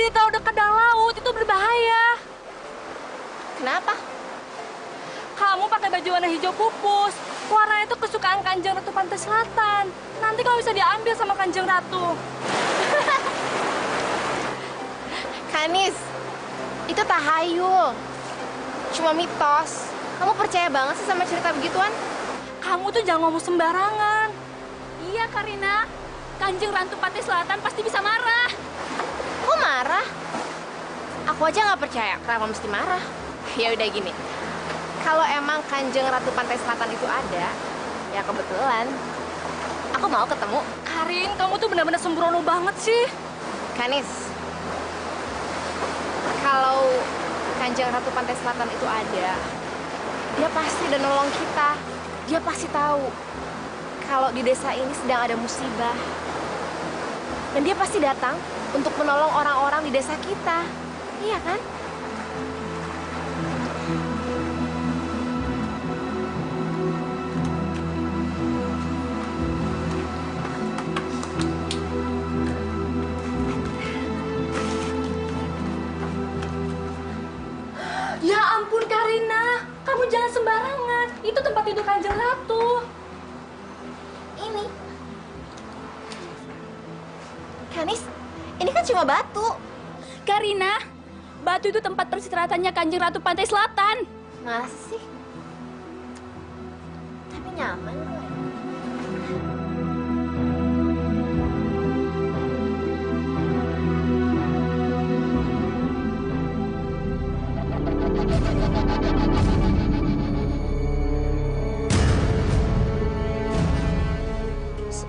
Jadi tahu dekat dengan laut itu berbahaya. Kenapa? Kamu pakai baju warna hijau pupus. Warna itu kesukaan Kanjeng Ratu Pantai Selatan. Nanti kamu bisa diambil sama Kanjeng Ratu. Kanis, itu tahayul. Cuma mitos. Kamu percaya banget sih sama cerita begituan? Kamu tuh jangan ngomong sembarangan. Iya, Karina. Kanjeng Ratu Pantai Selatan pasti bisa marah. Kok marah? Aku aja nggak percaya. Kenapa mesti marah? Ya udah gini. Kalau emang Kanjeng Ratu Pantai Selatan itu ada, ya kebetulan aku mau ketemu. Karin, kamu tuh benar-benar sembrono banget sih. Kanis, kalau Kanjeng Ratu Pantai Selatan itu ada, dia pasti udah nolong kita. Dia pasti tahu kalau di desa ini sedang ada musibah. Dan dia pasti datang untuk menolong orang-orang di desa kita. Iya kan? Ya ampun Karina, kamu jangan sembarangan. Itu tempat tidur Kanjeng Ratu. Ini. Kanis, ini kan cuma batu. Karina, batu itu tempat persiratannya Kanjeng Ratu Pantai Selatan. Masa sih? Tapi nyaman kok.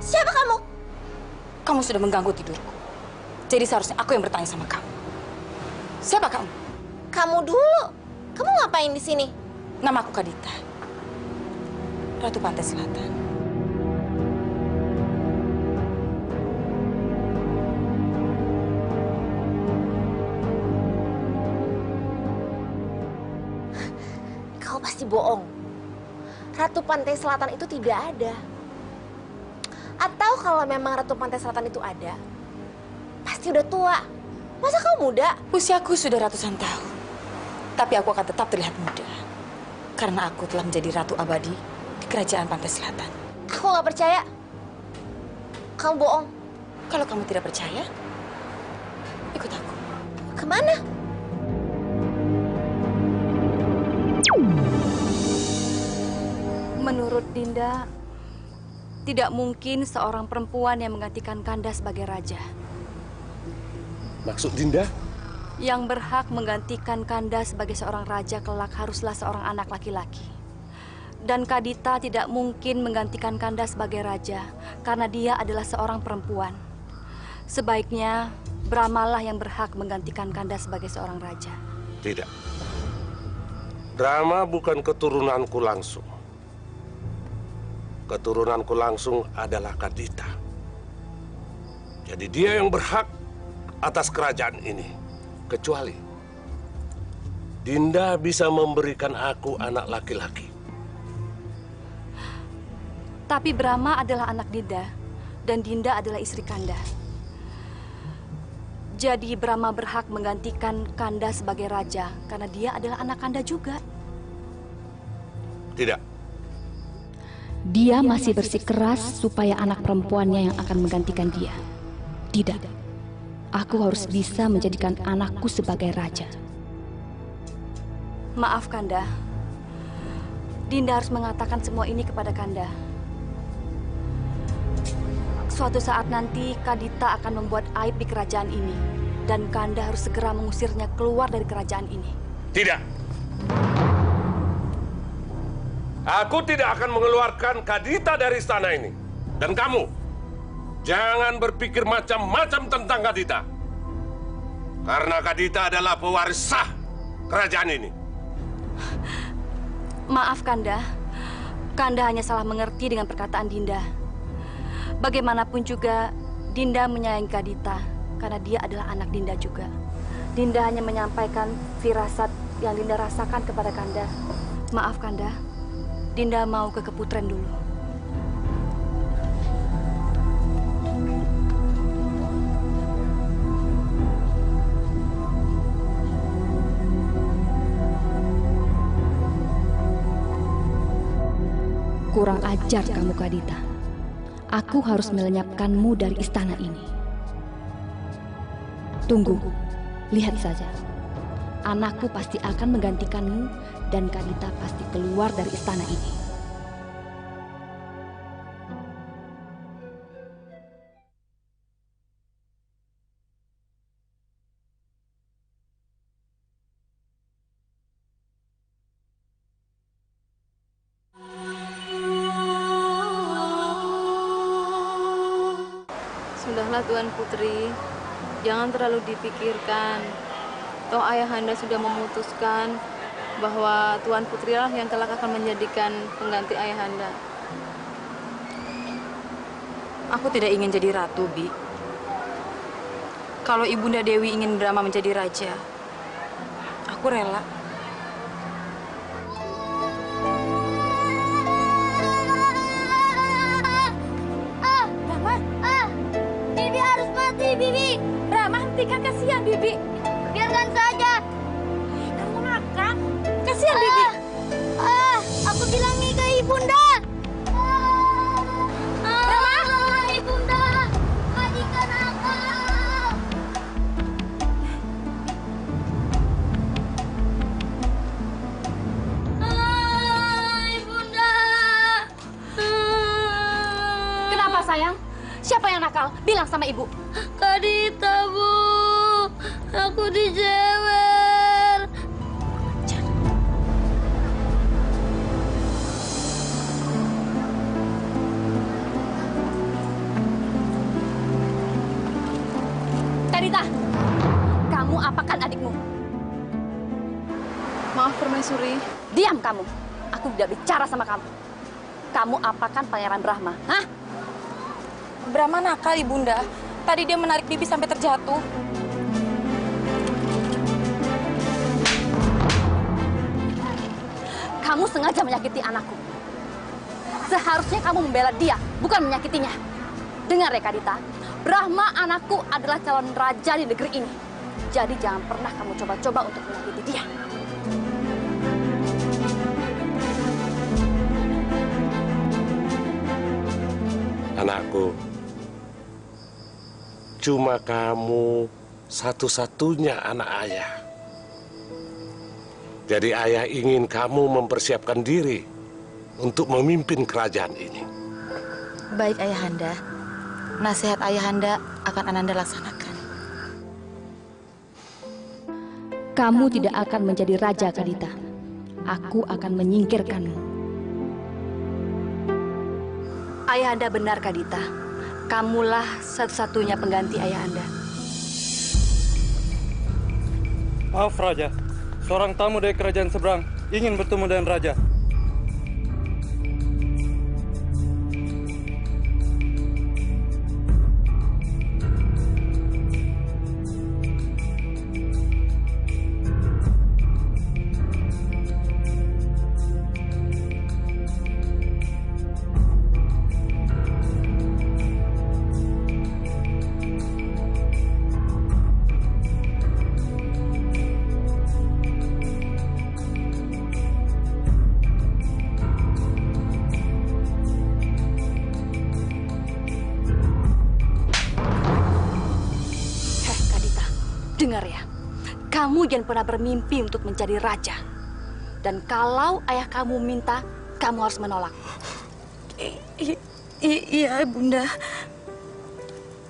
Siapa kamu? Kamu sudah mengganggu tidurku. Jadi seharusnya aku yang bertanya sama kamu. Siapa kamu? Kamu dulu. Kamu ngapain di sini? Nama aku Kadita. Ratu Pantai Selatan. Kau pasti bohong. Ratu Pantai Selatan itu tidak ada. Atau kalau memang Ratu Pantai Selatan itu ada, pasti udah tua. Masa kau muda? Usiaku sudah ratusan tahun. Tapi aku akan tetap terlihat muda. Karena aku telah menjadi ratu abadi di kerajaan Pantai Selatan. Aku nggak percaya. Kamu bohong. Kalau kamu tidak percaya, ikut aku. Kemana? Menurut Dinda, tidak mungkin seorang perempuan yang menggantikan Kanda sebagai raja. Maksud Dinda? Yang berhak menggantikan Kanda sebagai seorang raja kelak haruslah seorang anak laki-laki. Dan Kadita tidak mungkin menggantikan Kanda sebagai raja karena dia adalah seorang perempuan. Sebaiknya Brahmalah yang berhak menggantikan Kanda sebagai seorang raja. Tidak. Brahma bukan keturunanku langsung. Keturunanku langsung adalah Kadita. Jadi dia yang berhak atas kerajaan ini. Kecuali Dinda bisa memberikan aku anak laki-laki. Tapi Brahma adalah anak Dinda dan Dinda adalah istri Kanda. Jadi Brahma berhak menggantikan Kanda sebagai raja karena dia adalah anak Kanda juga. Tidak. Dia masih bersikeras supaya anak perempuannya yang akan menggantikan dia. Tidak. Aku harus bisa menjadikan anakku sebagai raja. Maaf Kanda. Dinda harus mengatakan semua ini kepada Kanda. Suatu saat nanti Kadita akan membuat aib di kerajaan ini. Dan Kanda harus segera mengusirnya keluar dari kerajaan ini. Tidak. Aku tidak akan mengeluarkan Kadita dari istana ini. Dan kamu, jangan berpikir macam-macam tentang Kadita. Karena Kadita adalah pewaris sah kerajaan ini. Maaf Kanda. Kanda hanya salah mengerti dengan perkataan Dinda. Bagaimanapun juga, Dinda menyayangi Kadita. Karena dia adalah anak Dinda juga. Dinda hanya menyampaikan firasat yang Dinda rasakan kepada Kanda. Maaf Kanda. Dinda mau ke Keputren dulu. Kurang ajar kamu, Kadita. Aku harus melenyapkanmu dari istana ini. Tunggu, lihat saja. Anakku pasti akan menggantikanmu dan Kadita pasti keluar dari istana ini. Sudahlah Tuan Putri, jangan terlalu dipikirkan. Toh Ayahanda sudah memutuskan bahwa Tuan Putri lah yang kelak akan menjadikan pengganti Ayahanda. Aku tidak ingin jadi ratu, Bi. Kalau Ibunda Dewi ingin Brahma menjadi raja, aku rela. Bibi harus mati, Bibi. Brahma, hentikan, kasihan Bibi. Biarkan saja. Kamu ngakak, kasihan Bibi. Aku bilang nih ke Ibunda. Ibunda, majikan aku. Ibunda. Kenapa sayang? Siapa yang nakal? Bilang sama ibu. Kadita, Bu. Aku dijewer. Kadita, kamu apakan adikmu? Maaf Permaisuri. Diam kamu. Aku tidak bicara sama kamu. Kamu apakan Pangeran Brahma? Hah? Brahma nakal, Ibunda. Tadi dia menarik Bibi sampai terjatuh. Kamu sengaja menyakiti anakku. Seharusnya kamu membela dia, bukan menyakitinya. Dengar ya Kadita, Brahma anakku adalah calon raja di negeri ini. Jadi jangan pernah kamu coba-coba untuk menyakiti dia. Anakku, cuma kamu satu-satunya anak ayah. Jadi ayah ingin kamu mempersiapkan diri untuk memimpin kerajaan ini. Baik, Ayahanda. Nasihat Ayahanda akan Ananda laksanakan. Kamu tidak akan menjadi raja, Kadita. Aku akan menyingkirkanmu. Ayahanda benar Kadita. Kamulah satu-satunya pengganti Ayahanda. Maaf Raja, seorang tamu dari kerajaan seberang ingin bertemu dengan Raja. Dengar ya, kamu jangan pernah bermimpi untuk menjadi raja. Dan kalau ayah kamu minta, kamu harus menolak. Iya, Bunda.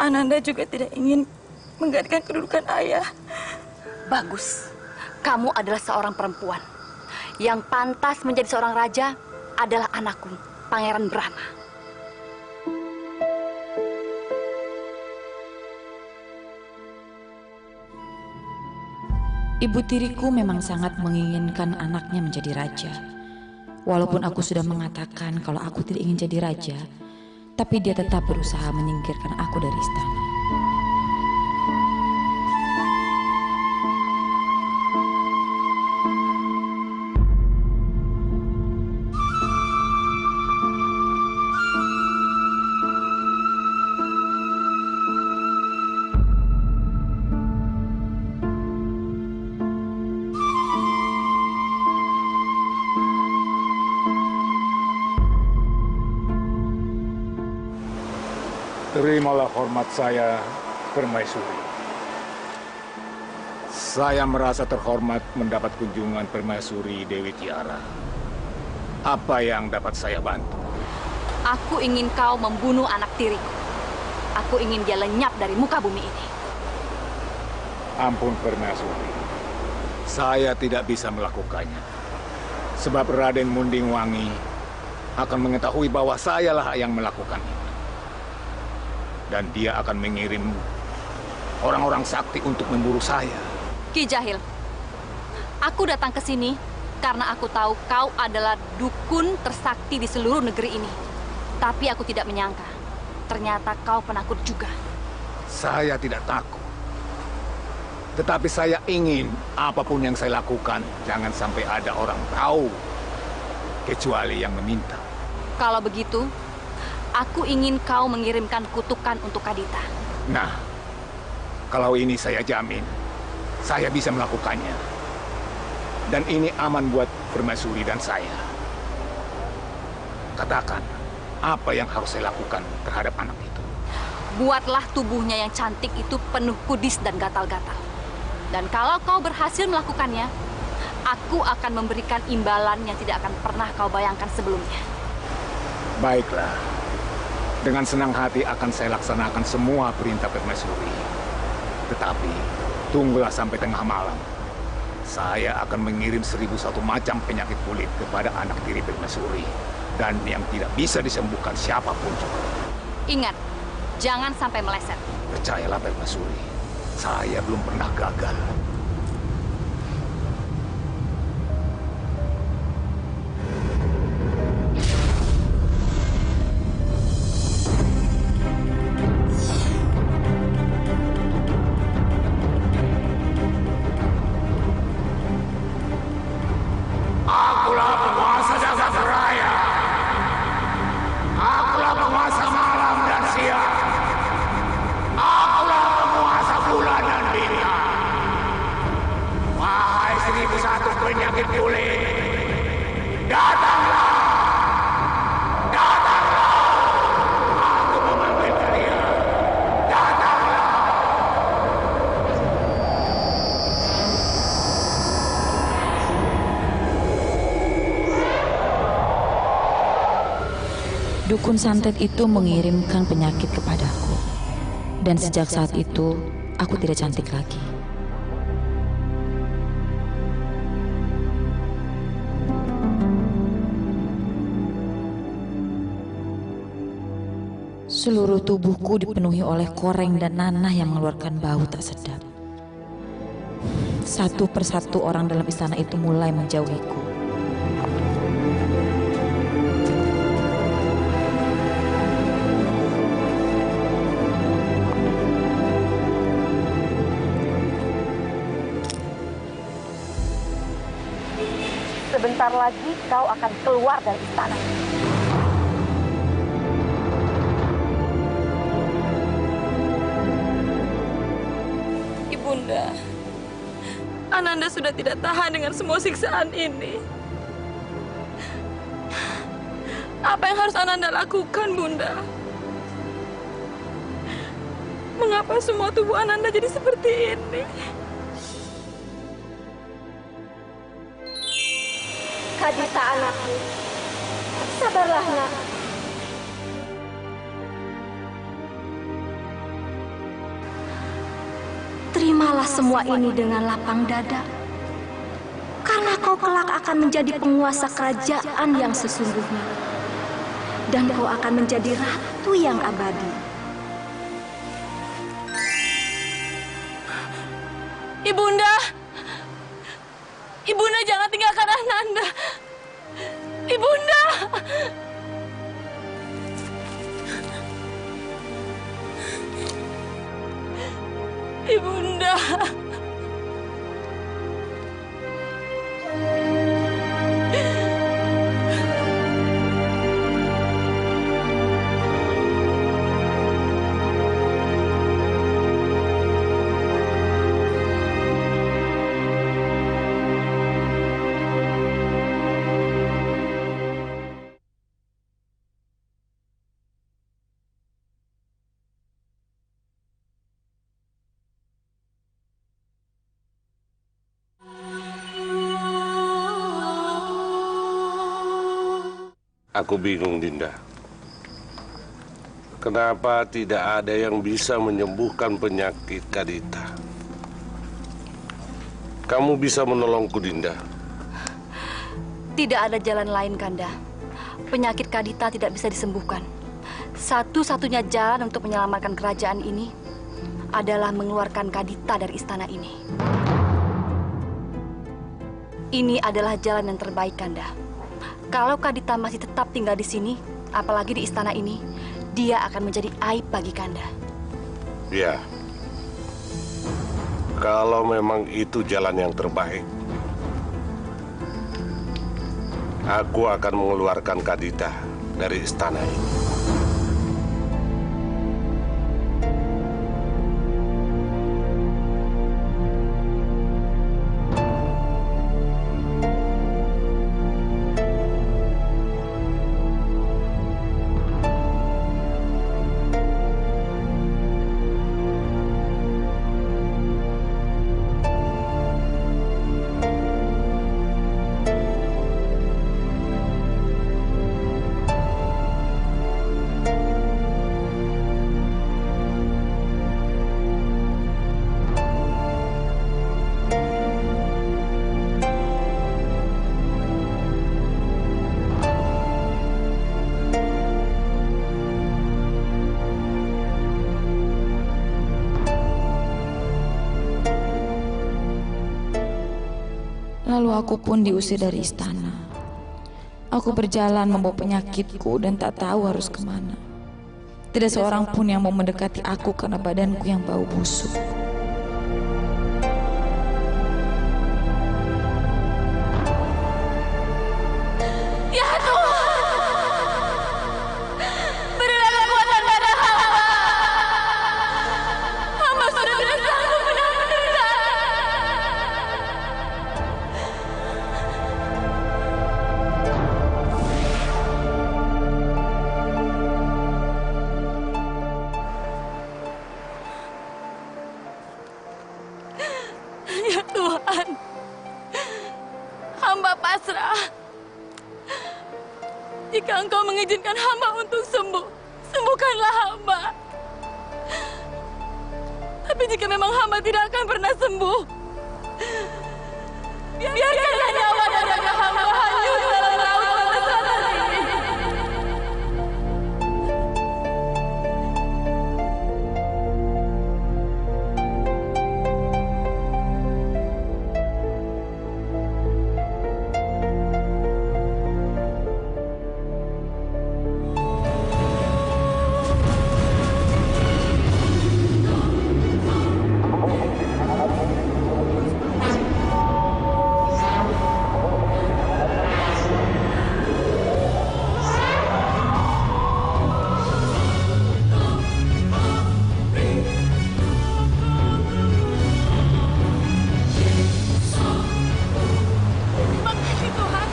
Ananda juga tidak ingin menggantikan kedudukan ayah. Bagus, kamu adalah seorang perempuan. Yang pantas menjadi seorang raja adalah anakku, Pangeran Brahma. Ibu tiriku memang sangat menginginkan anaknya menjadi raja. Walaupun aku sudah mengatakan kalau aku tidak ingin jadi raja, tapi dia tetap berusaha menyingkirkan aku dari istana. Terimalah hormat saya, Permaisuri. Saya merasa terhormat mendapat kunjungan Permaisuri Dewi Tiara. Apa yang dapat saya bantu? Aku ingin kau membunuh anak tiriku. Aku ingin dia lenyap dari muka bumi ini. Ampun, Permaisuri. Saya tidak bisa melakukannya. Sebab Raden Mundingwangi akan mengetahui bahwa sayalah yang melakukan itu. Dan dia akan mengirim orang-orang sakti untuk memburu saya. Ki Jahil, aku datang ke sini karena aku tahu kau adalah dukun tersakti di seluruh negeri ini. Tapi aku tidak menyangka, ternyata kau penakut juga. Saya tidak takut. Tetapi saya ingin apapun yang saya lakukan, jangan sampai ada orang tahu. Kecuali yang meminta. Kalau begitu, aku ingin kau mengirimkan kutukan untuk Kadita. Nah, kalau ini saya jamin, saya bisa melakukannya. Dan ini aman buat Permaisuri dan saya. Katakan, apa yang harus saya lakukan terhadap anak itu? Buatlah tubuhnya yang cantik itu penuh kudis dan gatal-gatal. Dan kalau kau berhasil melakukannya, aku akan memberikan imbalan yang tidak akan pernah kau bayangkan sebelumnya. Baiklah. Dengan senang hati akan saya laksanakan semua perintah Permaisuri. Tetapi, tunggulah sampai tengah malam. Saya akan mengirim 1001 macam penyakit kulit kepada anak tiri Permaisuri. Dan yang tidak bisa disembuhkan siapapun juga. Ingat, jangan sampai meleset. Percayalah Permaisuri, saya belum pernah gagal. Akulah penguasa jagat raya. Akulah penguasa malam dan siang. Akulah penguasa bulan dan bintang. Wahai 1001 penyakit kulit, datanglah. Datanglah. Aku memanggil kalian. Datanglah. Dukun santet itu mengirimkan penyakit kepadaku. Dan sejak saat itu, aku tidak cantik lagi. Seluruh tubuhku dipenuhi oleh koreng dan nanah yang mengeluarkan bau tak sedap. Satu persatu orang dalam istana itu mulai menjauhiku. Sebentar lagi kau akan keluar dari istana. Ibunda, Ananda sudah tidak tahan dengan semua siksaan ini. Apa yang harus Ananda lakukan, Bunda? Mengapa semua tubuh Ananda jadi seperti ini? Kadita anakku, sabarlah nak. Terimalah semua ini dengan lapang dada. Karena kau kelak akan menjadi penguasa kerajaan yang sesungguhnya. Dan kau akan menjadi ratu yang abadi. Ibunda! Ibunda jangan tinggalkan Ananda. Ibunda! Ibunda! Aku bingung, Dinda. Kenapa tidak ada yang bisa menyembuhkan penyakit Kadita? Kamu bisa menolongku, Dinda. Tidak ada jalan lain, Kanda. Penyakit Kadita tidak bisa disembuhkan. Satu-satunya jalan untuk menyelamatkan kerajaan ini adalah mengeluarkan Kadita dari istana ini. Ini adalah jalan yang terbaik, Kanda. Kalau Kadita masih tetap tinggal di sini, apalagi di istana ini, dia akan menjadi aib bagi Kanda. Ya. Kalau memang itu jalan yang terbaik, aku akan mengeluarkan Kadita dari istana ini. Lalu aku pun diusir dari istana. Aku berjalan membawa penyakitku dan tak tahu harus kemana. Tidak seorang pun yang mau mendekati aku karena badanku yang bau busuk. Ya Tuhan, berilah kekuatan pada hamba. Hamba sudah tidak sanggup menahan penderitaan. Ya Tuhan, hamba pasrah. Jika Engkau mengizinkan hamba untuk sembuh, sembuhkanlah hamba. Tapi jika memang hamba tidak akan pernah sembuh, biarkanlah nyawa dan raga hamba hanyut dalam laut kebesaran ini. Terima kasih Tuhan.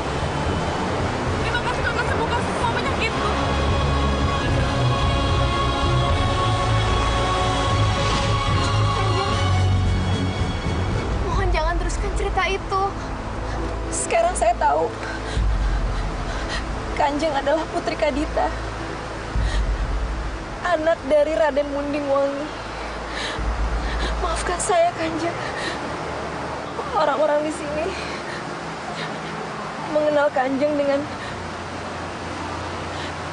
Terima kasih Tuhan telah sembuhkan semua penyakitku. Mohon jangan teruskan cerita itu. Sekarang saya tahu Kanjeng adalah putri Kadita, anak dari Raden Mundingwangi. Maafkan saya, Kanjeng. Orang-orang di sini mengenal Kanjeng dengan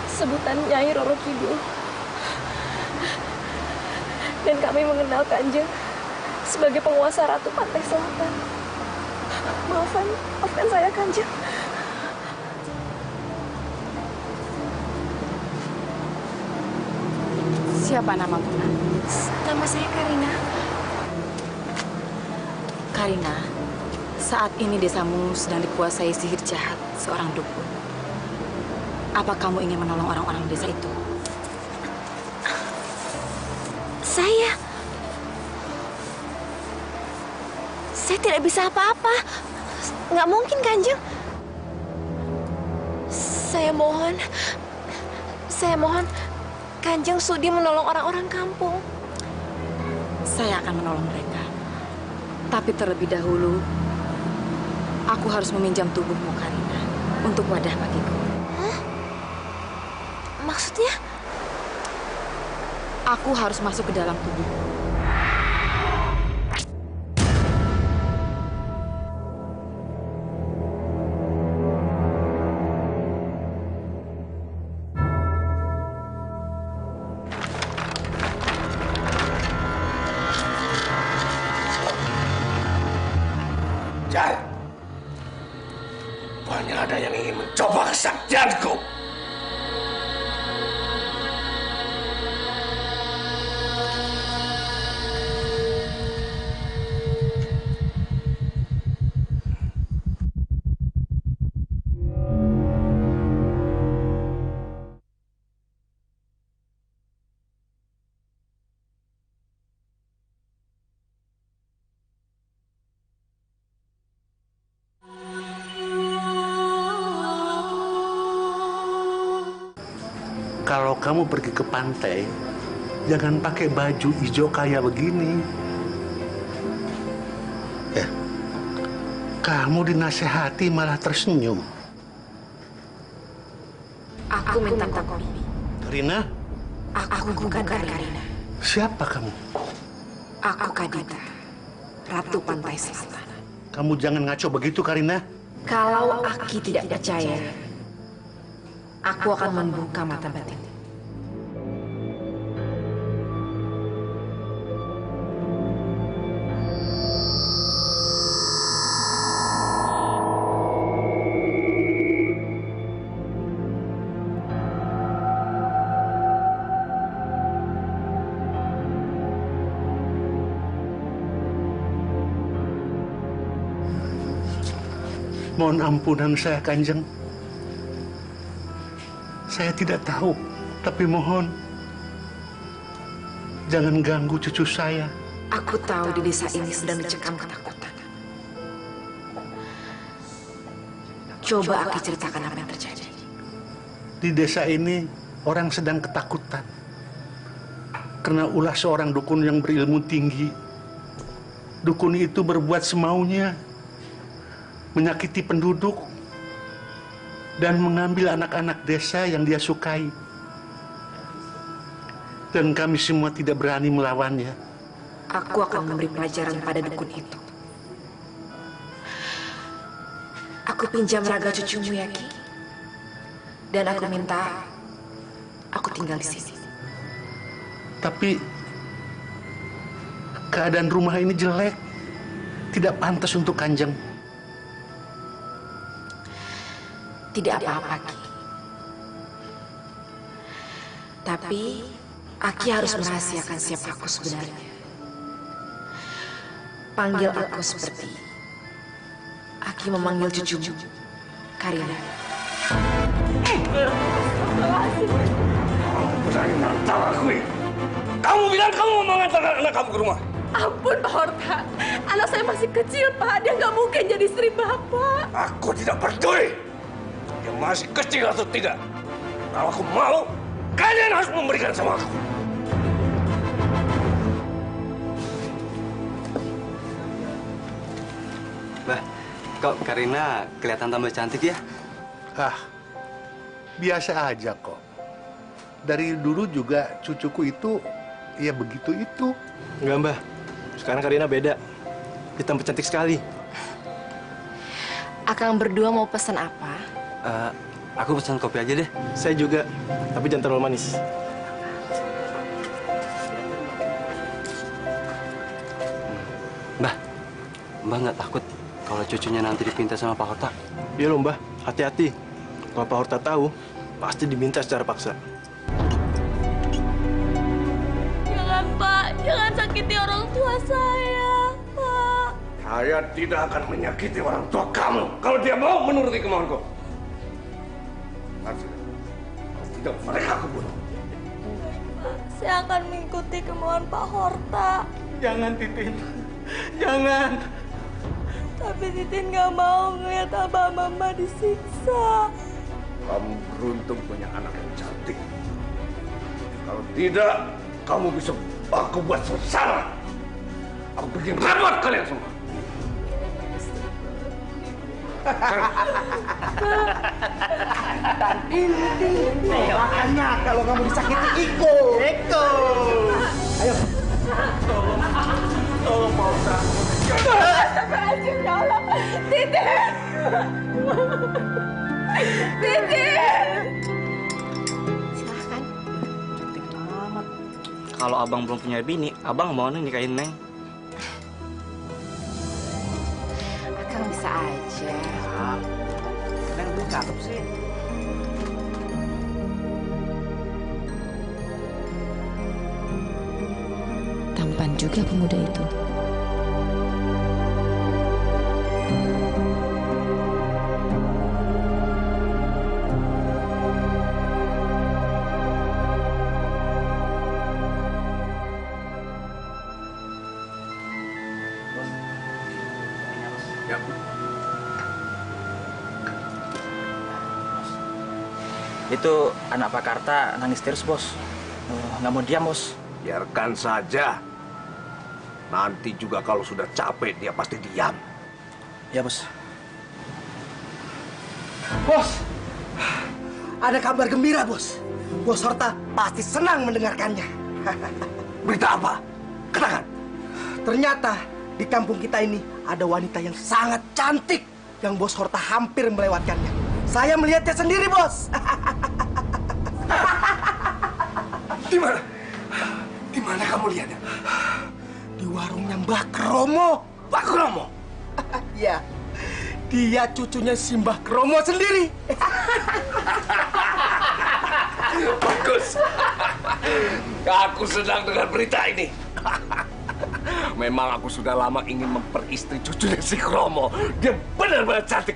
sebutan Nyai Roro Kidul. Dan kami mengenal Kanjeng sebagai penguasa Ratu Pantai Selatan. Maafkan saya, Kanjeng. Siapa namamu? Nama saya Karina. Karina, saat ini desamu sedang dikuasai sihir jahat seorang dukun. Apa kamu ingin menolong orang-orang desa itu? Saya tidak bisa apa-apa. Nggak mungkin, Kanjeng. Saya mohon, Kanjeng sudi menolong orang-orang kampung. Saya akan menolong mereka. Tapi terlebih dahulu, aku harus meminjam tubuhmu, Karina, untuk wadah bagiku. Hah? Maksudnya? Aku harus masuk ke dalam tubuh. Jar, banyak ada yang ingin mencoba kesaktianku. Kalau kamu pergi ke pantai, jangan pakai baju hijau kayak begini. Ya, kamu dinasehati malah tersenyum. Aku minta kopi. Karina? Aku bukan Karina. Siapa kamu? Aku Kadita, Ratu Pantai Selatan. Kamu jangan ngaco begitu, Karina. Kalau Aki tidak percaya, aku akan membuka mata batin. Mohon ampunan saya, Kanjeng. Saya tidak tahu, tapi mohon jangan ganggu cucu saya. Aku tahu di desa ini sedang dicekam ketakutan. Coba Aki ceritakan apa yang terjadi. Di desa ini orang sedang ketakutan karena ulah seorang dukun yang berilmu tinggi. Dukun itu berbuat semaunya, menyakiti penduduk dan mengambil anak-anak desa yang dia sukai. Dan kami semua tidak berani melawannya. Aku akan memberi pelajaran pada dukun itu. Aku pinjam raga cucumu ya, Ki. Dan aku minta aku tinggal di sini. Tapi keadaan rumah ini jelek, tidak pantas untuk Kanjeng. Tidak apa-apa, Ki. Tapi Aki harus merahasiakan siapa aku sebenarnya. Panggil aku seperti Aki memanggil cucumu, Karina. Berani menantang aku ini. Kamu bilang kamu mau mengantarkan anak kamu ke rumah. Ampun, Pak Horta. Anak saya masih kecil, Pak. Dia nggak mungkin jadi istri Bapak. Aku tidak peduli. Dia masih kecil atau tidak. Kalau aku mau, kalian harus memberikan sama aku. Bah, kok Karina kelihatan tambah cantik ya? Biasa aja kok. Dari dulu juga cucuku itu, ya begitu itu. Enggak, Mbah. Sekarang Karina beda. Dia tambah cantik sekali. Akang berdua mau pesan apa? Aku pesan kopi aja deh. Saya juga, tapi jangan terlalu manis. Mbah, Mbah nggak takut kalau cucunya nanti dipinta sama Pak Horta? Iya loh, Mbah. Hati-hati. Kalau Pak Horta tahu, pasti diminta secara paksa. Jangan, Pak. Jangan sakiti orang tua saya, Pak. Saya tidak akan menyakiti orang tua kamu kalau dia mau menuruti kemauanku. Tidak, mereka aku bunuh. Saya akan mengikuti kemauan Pak Horta. Jangan, Titin. Jangan. Tapi Titin nggak mau ngeliat Abah Mama disiksa. Kamu beruntung punya anak yang cantik. Kalau tidak, kamu bisa aku buat sengsara. Aku bikin repot kalian semua. Makanya kalau kamu disakiti Iko. Ayo. Tolong Pak Ustaz. Astagfirullahaladzim, ya Allah. Titin. Silahkan. Cantik amat. Kalau abang belum punya bini, abang mau nikahin Neng. Akang bisa aja. Neng tuh cakep sih. Tampan juga pemuda itu. Itu anak Pak Karta nangis terus, Bos. Nggak mau diam, Bos. Biarkan saja. Nanti juga kalau sudah capek, dia pasti diam. Ya, Bos. Bos, ada kabar gembira, Bos. Bos Horta pasti senang mendengarkannya. Berita apa? Katakan. Ternyata di kampung kita ini ada wanita yang sangat cantik yang Bos Horta hampir melewatkannya. Saya melihatnya sendiri, Bos. Di mana? Di mana kamu lihatnya? Di warungnya Mbah Kromo. Mbah Kromo? Iya. Dia cucunya si Mbah Kromo sendiri. Bagus. Aku senang dengan berita ini. Memang aku sudah lama ingin memperistri cucunya si Kromo. Dia benar-benar cantik.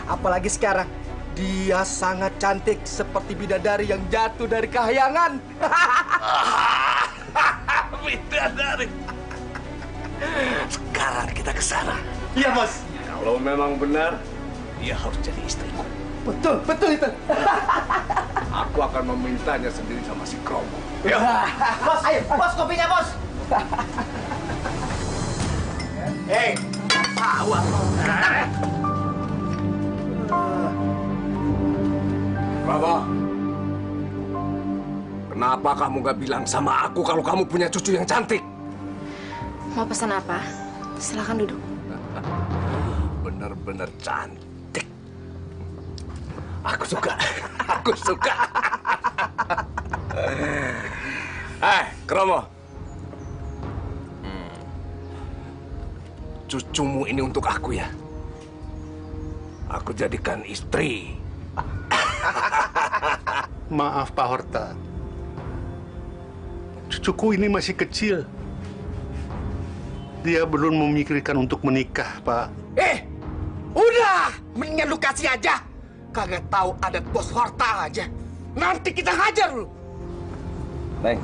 Apalagi sekarang, dia sangat cantik seperti bidadari yang jatuh dari kahyangan. Bidadari. Sekarang kita ke sana. Iya, Bos. Kalau memang benar, dia harus jadi istriku. Betul, betul itu. Aku akan memintanya sendiri sama si Kromo. Ya. Bos, ayo, Bos, kopinya, Bos. Hei, awas. Kromo, kenapa kamu gak bilang sama aku kalau kamu punya cucu yang cantik? Mau pesan apa? Silakan duduk. Bener-bener cantik. Aku suka. Aku suka. Kromo. Cucumu ini untuk aku ya. Aku jadikan istri. Maaf Pak Horta. Cucuku ini masih kecil. Dia belum memikirkan untuk menikah, Pak. Udah, mendingan lu kasih aja. Kagak tahu adat Bos Horta aja. Nanti kita hajar lu. Neng,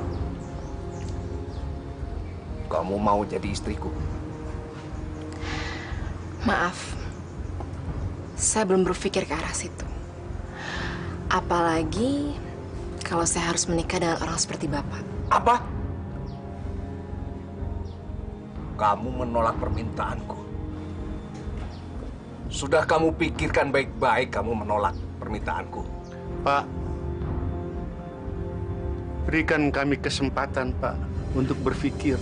kamu mau jadi istriku? Maaf, saya belum berpikir ke arah situ. Apalagi kalau saya harus menikah dengan orang seperti Bapak. Apa? Kamu menolak permintaanku. Sudah kamu pikirkan baik-baik kamu menolak permintaanku. Pak, berikan kami kesempatan, Pak, untuk berpikir.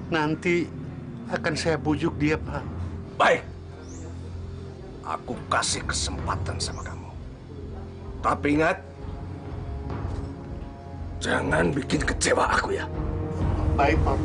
Nanti akan saya bujuk dia, Pak. Baik. Aku kasih kesempatan sama kamu. Tapi ingat, jangan bikin kecewa aku ya. Baik, Pak.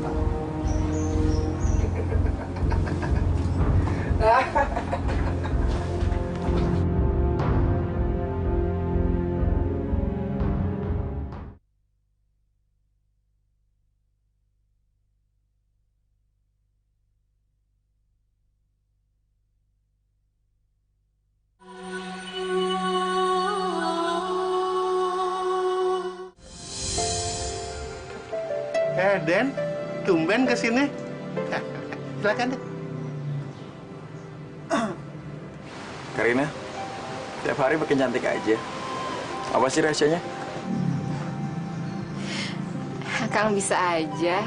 Den, tumben ke sini. Silakan deh. Karina, tiap hari makin cantik aja. Apa sih rahasianya? Kang bisa aja.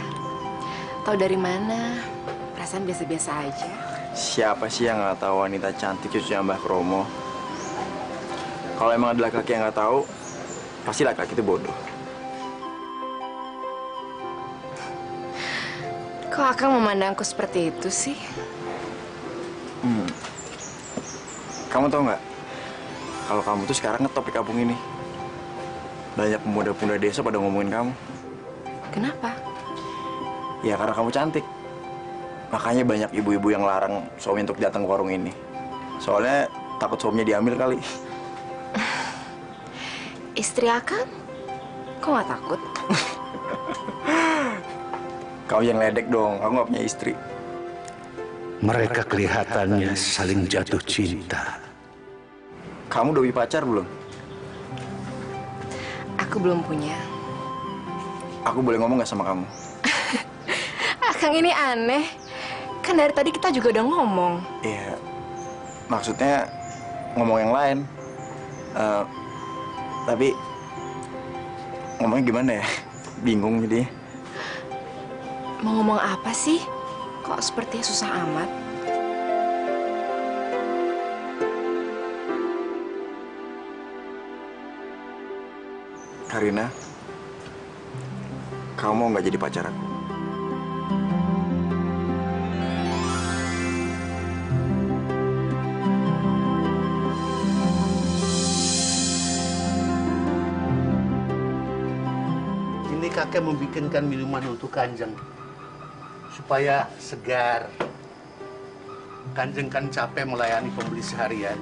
Tahu dari mana perasaan biasa-biasa aja. Siapa sih yang nggak tahu wanita cantik cucunya Mbah Kromo? Kalau emang ada laki-laki yang nggak tahu, pasti laki-laki itu bodoh. Kok Akang memandangku seperti itu sih? Kamu tahu nggak? Kalau kamu tuh sekarang ngetop di kampung ini. Banyak pemuda-pemuda desa pada ngomongin kamu. Kenapa? Ya karena kamu cantik. Makanya banyak ibu-ibu yang larang suami untuk datang ke warung ini. Soalnya takut suaminya diambil kali. Istri Akang? Kok nggak takut? Kamu yang ledek dong, aku nggak punya istri. Mereka kelihatannya saling jatuh cinta. Kamu udah punya pacar belum? Aku belum punya. Aku boleh ngomong nggak sama kamu? Akang ini aneh. Kan dari tadi kita juga udah ngomong. Iya, maksudnya ngomong yang lain. Tapi ngomongnya gimana ya? Bingung jadi. Mau ngomong apa sih? Kok sepertinya susah amat? Karina, kamu mau nggak jadi pacar aku? Ini kakek membikinkan minuman untuk Kanjeng supaya segar. Kanjeng kan capek melayani pembeli seharian.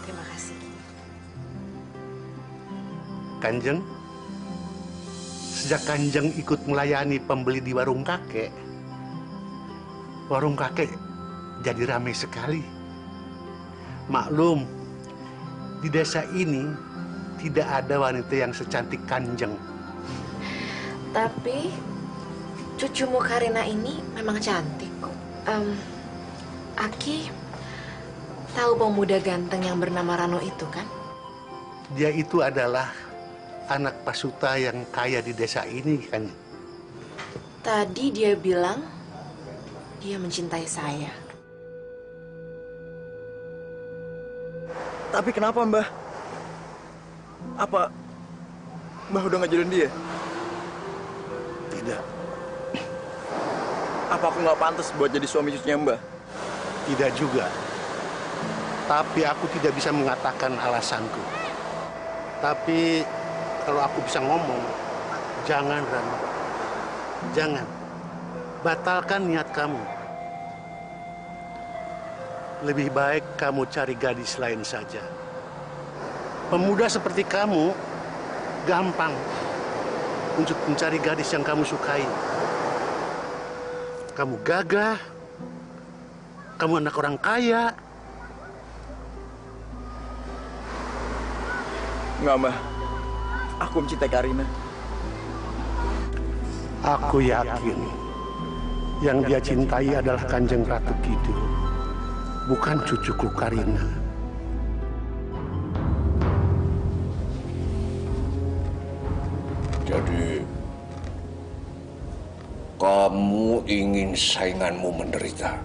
Terima kasih. Kanjeng, sejak Kanjeng ikut melayani pembeli di warung kakek jadi ramai sekali. Maklum, di desa ini tidak ada wanita yang secantik Kanjeng. Tapi cucumu Karina ini memang cantik kok. Aki tahu pemuda ganteng yang bernama Rano itu kan? Dia itu adalah anak Pasuta yang kaya di desa ini, kan? Tadi dia bilang dia mencintai saya. Tapi kenapa, Mbah? Apa Mbah udah nggak jodohin dia? Tidak. Apa aku nggak pantas buat jadi suami cucunya Mbah? Tidak juga. Tapi aku tidak bisa mengatakan alasanku. Tapi kalau aku bisa ngomong, jangan, Rano. Jangan. Batalkan niat kamu. Lebih baik kamu cari gadis lain saja. Pemuda seperti kamu gampang untuk mencari gadis yang kamu sukai. Kamu gagah, kamu anak orang kaya. Nggak, Mbah. Aku mencintai Karina. Aku yakin yang dia cintai adalah Kanjeng Ratu Kidul, bukan cucuku Karina. Jadi, kamu ingin sainganmu menderita?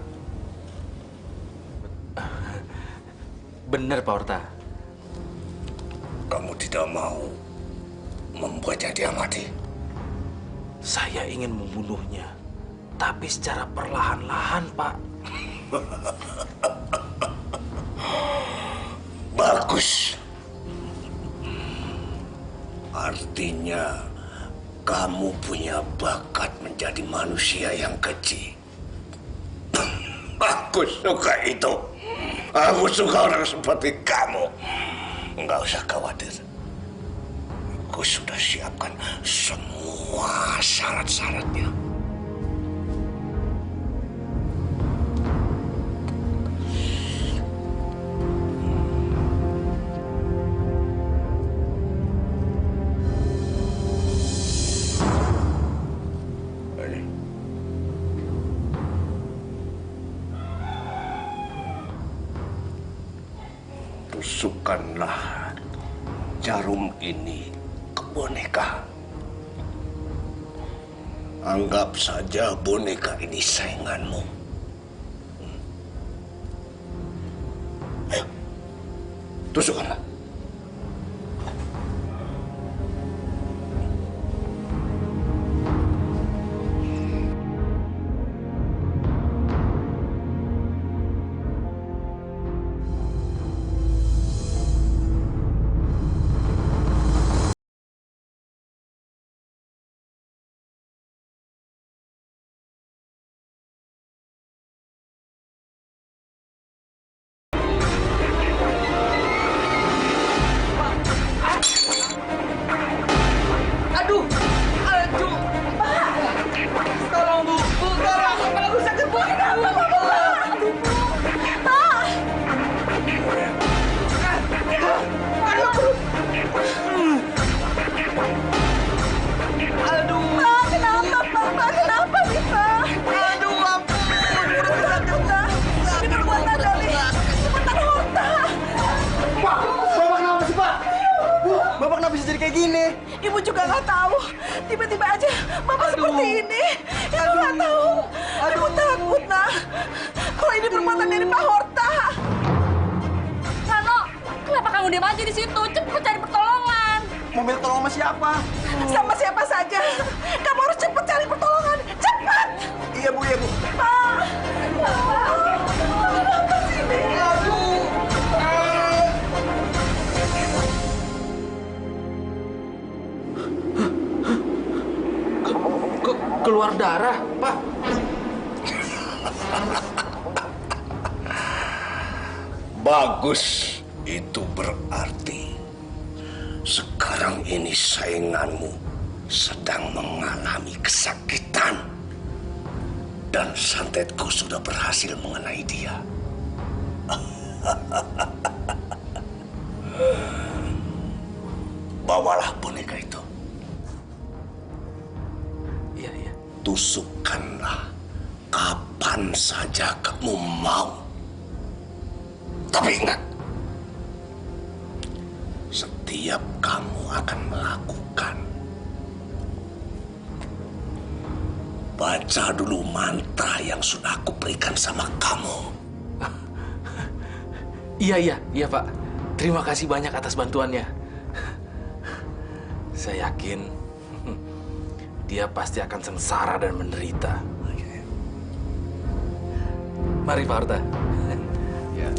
Benar, Pak Horta. Kamu tidak mau membuatnya dia mati? Saya ingin membunuhnya, tapi secara perlahan-lahan, Pak. Bagus. Artinya, kamu punya bakat menjadi manusia yang keji. Aku suka itu. Aku suka orang seperti kamu. Enggak usah khawatir. Aku sudah siapkan semua syarat-syaratnya. Tusukkanlah jarum ini ke boneka. Anggap saja boneka ini sainganmu. Ayo, tusukkanlah. Ibu juga nggak tahu. Tiba-tiba aja Bapak seperti ini. Ibu nggak tahu. Ibu takut, Nak. Kalau ini perbuatan dari Pak Horta. Rano, kenapa kamu diam aja di situ? Cepat cari pertolongan. Mau minta tolong sama siapa? Sama siapa saja. Kamu harus cepat cari pertolongan. Cepat! Iya, Bu, iya, Bu. Pak! Kenapa sih ini? Aduh! Keluar darah, Pak. Bagus, itu berarti sekarang ini sainganmu sedang mengalami kesakitan dan santetku sudah berhasil mengenai dia. Bawalah boneka itu. Tusukkanlah kapan saja kamu mau. Tapi ingat, setiap kamu akan melakukan, baca dulu mantra yang sudah aku berikan sama kamu. Iya, Pak. Terima kasih banyak atas bantuannya. Saya yakin dia pasti akan sengsara dan menderita. Mari, Pak Horta. Ya.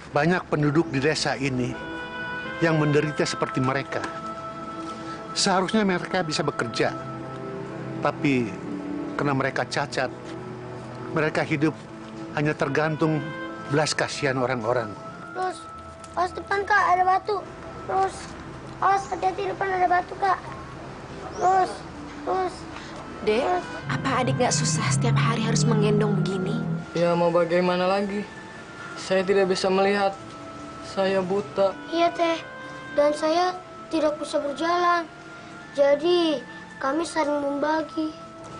Banyak penduduk di desa ini yang menderita seperti mereka. Seharusnya mereka bisa bekerja, tapi karena mereka cacat, mereka hidup hanya tergantung belas kasihan orang-orang. Terus, awas depan Kak, ada batu. Terus, awas hati-hati depan ada batu Kak. Terus. Dek, apa adik nggak susah setiap hari harus menggendong begini? Ya mau bagaimana lagi? Saya tidak bisa melihat. Saya buta. Iya Teh, dan saya tidak bisa berjalan. Jadi kami saling membagi.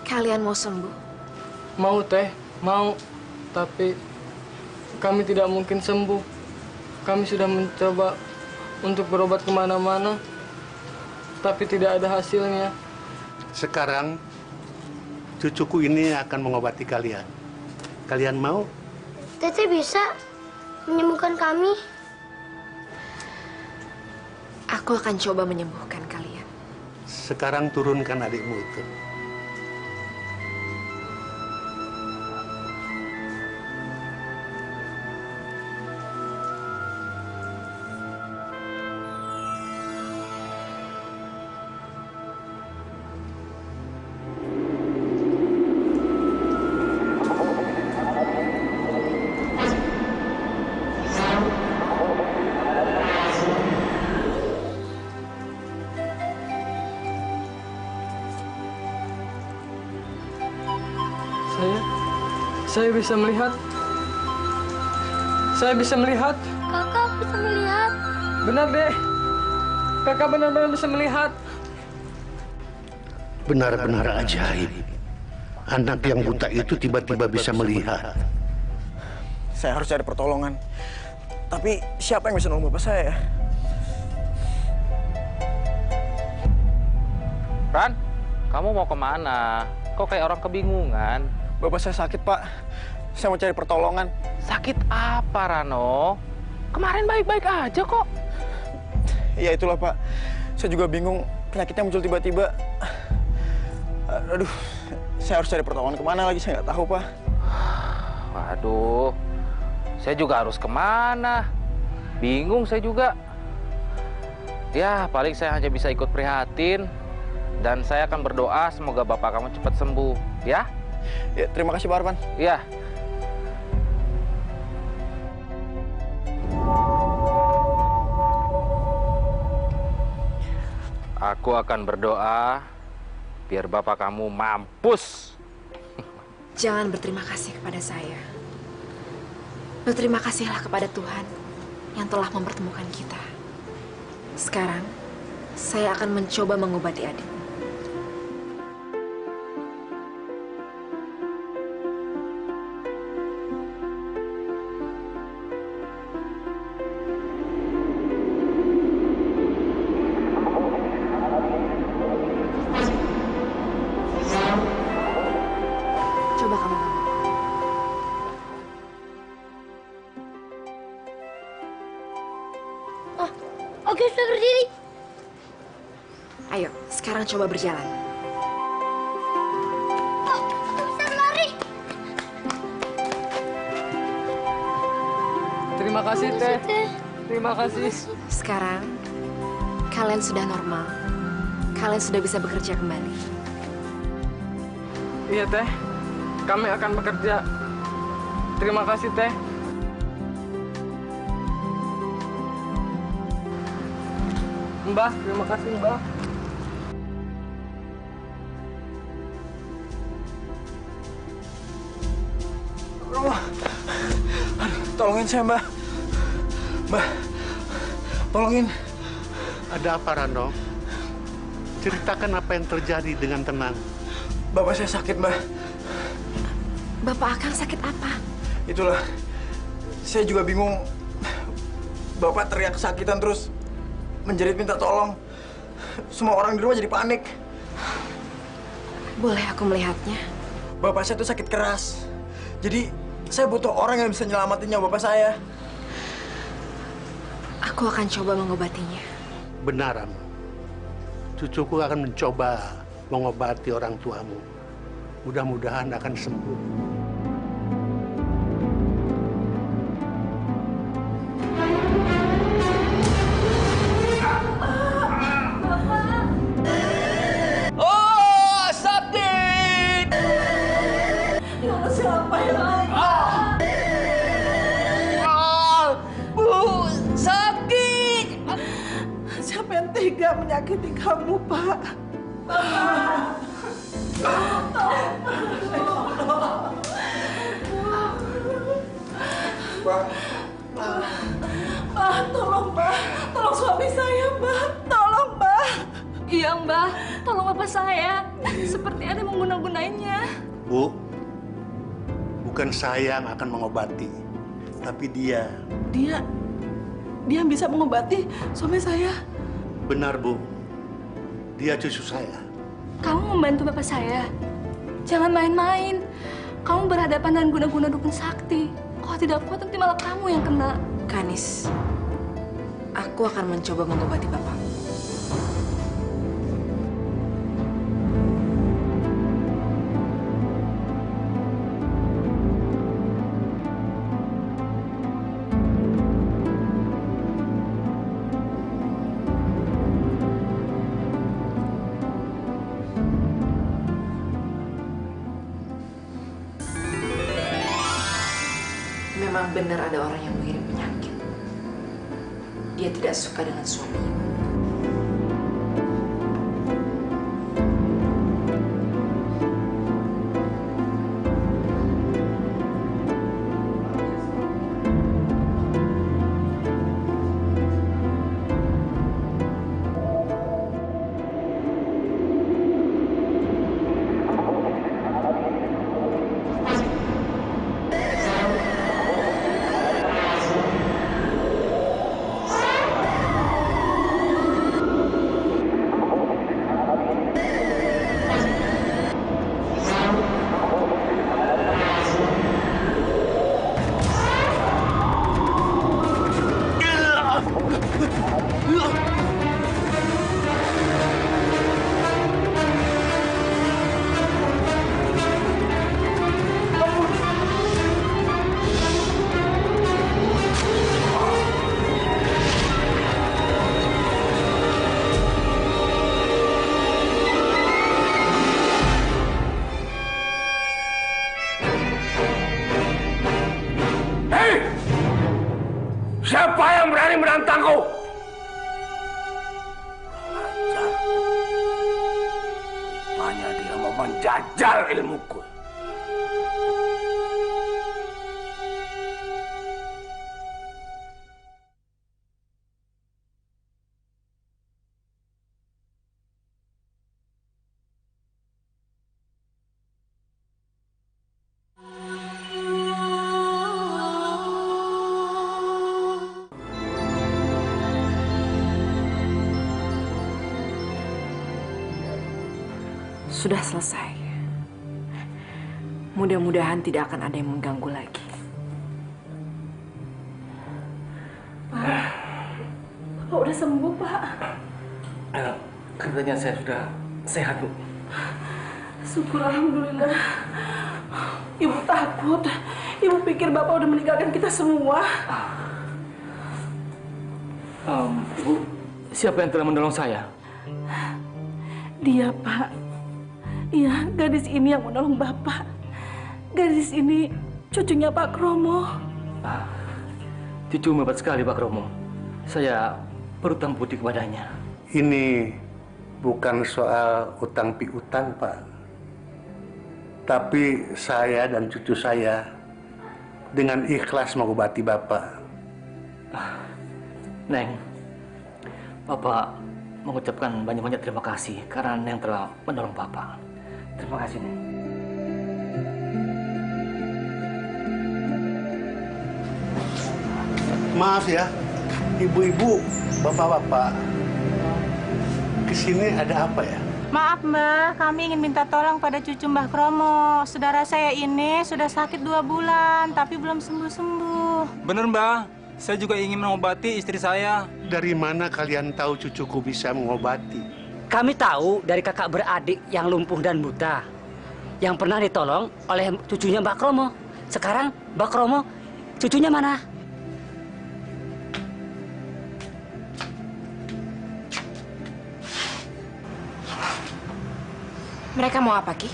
Kalian mau sembuh? Mau Teh, mau. Tapi kami tidak mungkin sembuh. Kami sudah mencoba untuk berobat kemana-mana, tapi tidak ada hasilnya. Sekarang cucuku ini akan mengobati kalian. Kalian mau? Teteh bisa menyembuhkan kami. Aku akan coba menyembuhkan kalian. Sekarang turunkan adikmu itu. Saya bisa melihat. Saya bisa melihat. Kakak bisa melihat. Benar, Dek. Kakak benar-benar bisa melihat. Benar-benar ajaib. Anak yang buta itu tiba-tiba bisa melihat. Saya harus cari pertolongan. Tapi siapa yang bisa nolong bapak saya? Ran, kamu mau kemana? Kok kayak orang kebingungan? Bapak saya sakit, Pak. Saya mau cari pertolongan. Sakit apa, Rano? Kemarin baik-baik aja kok. Iya, itulah, Pak. Saya juga bingung. Penyakitnya muncul tiba-tiba. Aduh, saya harus cari pertolongan kemana lagi? Saya nggak tahu, Pak. Waduh, saya juga harus kemana? Bingung saya juga. Ya, paling saya hanya bisa ikut prihatin. Dan saya akan berdoa semoga bapak kamu cepat sembuh, ya? Ya, terima kasih, Pak Arfan. Iya. Aku akan berdoa biar bapak kamu mampus. Jangan berterima kasih kepada saya. Berterima kasihlah kepada Tuhan yang telah mempertemukan kita. Sekarang, saya akan mencoba mengobati adik. Coba kamu. Oh, oke, sudah berdiri. Ayo, sekarang coba berjalan. Oh, bisa berlari. Terima kasih, Teh. Terima kasih. Sekarang, kalian sudah normal. Kalian sudah bisa bekerja kembali. Iya, Teh. Kami akan bekerja. Terima kasih, Teh. Mbah, terima kasih, Mbah. Tolongin saya, Mbah. Mbah, tolongin. Ada apa, Rano? Ceritakan apa yang terjadi dengan tenang. Bapak saya sakit, Mbah. Bapak Akang sakit apa? Itulah, saya juga bingung. Bapak teriak kesakitan terus menjerit minta tolong. Semua orang di rumah jadi panik. Boleh aku melihatnya? Bapak saya tuh sakit keras. Jadi saya butuh orang yang bisa nyelamatin nyawa bapak saya. Aku akan coba mengobatinya. Benar, Ram. Cucuku akan mencoba mengobati orang tuamu. Mudah-mudahan akan sembuh. Oh, sakit! Ya Allah, siapa yang Bu, sakit! Siapa yang tega menyakiti kamu, Pak? Bapak! Pak, tolong, Mbak. Tolong suami saya, Mbak. Tolong, Mbak. Iya, Mbak. Tolong bapak saya. Seperti ada yang mengguna-gunainya. Bu, bukan saya yang akan mengobati, tapi dia. Dia yang bisa mengobati suami saya. Benar, Bu. Dia cucu saya. Kamu membantu bapak saya. Jangan main-main. Kamu berhadapan dengan guna-guna dukun sakti. Kalau tidak kuat, nanti malah kamu yang kena. Kanis, aku akan mencoba mengobati bapak. Memang benar ada orang yang mengirim penyakit. Dia tidak suka dengan suaminya. menantangku. Rupanya dia mau menjajal ilmuku. Sudah selesai. Mudah-mudahan tidak akan ada yang mengganggu lagi. Pak udah sembuh, Pak. Katanya saya sudah sehat, Bu. Syukur alhamdulillah. Ibu takut. Ibu pikir Bapak udah meninggalkan kita semua. Ibu, siapa yang telah menolong saya? Dia, Pak. Iya, gadis ini yang menolong Bapak. Gadis ini cucunya Pak Kromo. Cucu hebat sekali, Pak Kromo. Saya berutang budi kepadanya. Ini bukan soal utang piutang, Pak. Tapi saya dan cucu saya dengan ikhlas mengobati Bapak. Neng, Bapak mengucapkan banyak-banyak terima kasih karena Neng telah menolong Bapak. Terima kasih, Neng. Maaf ya, ibu-ibu, bapak-bapak. Kesini ada apa ya? Maaf Mbah, kami ingin minta tolong pada cucu Mbah Kromo. Saudara saya ini sudah sakit 2 bulan, tapi belum sembuh-sembuh. Bener Mbah, saya juga ingin mengobati istri saya. Dari mana kalian tahu cucuku bisa mengobati? Kami tahu dari kakak beradik yang lumpuh dan buta, yang pernah ditolong oleh cucunya Mbak Kromo. Sekarang Mbak Kromo, cucunya mana? Mereka mau apa, Ki?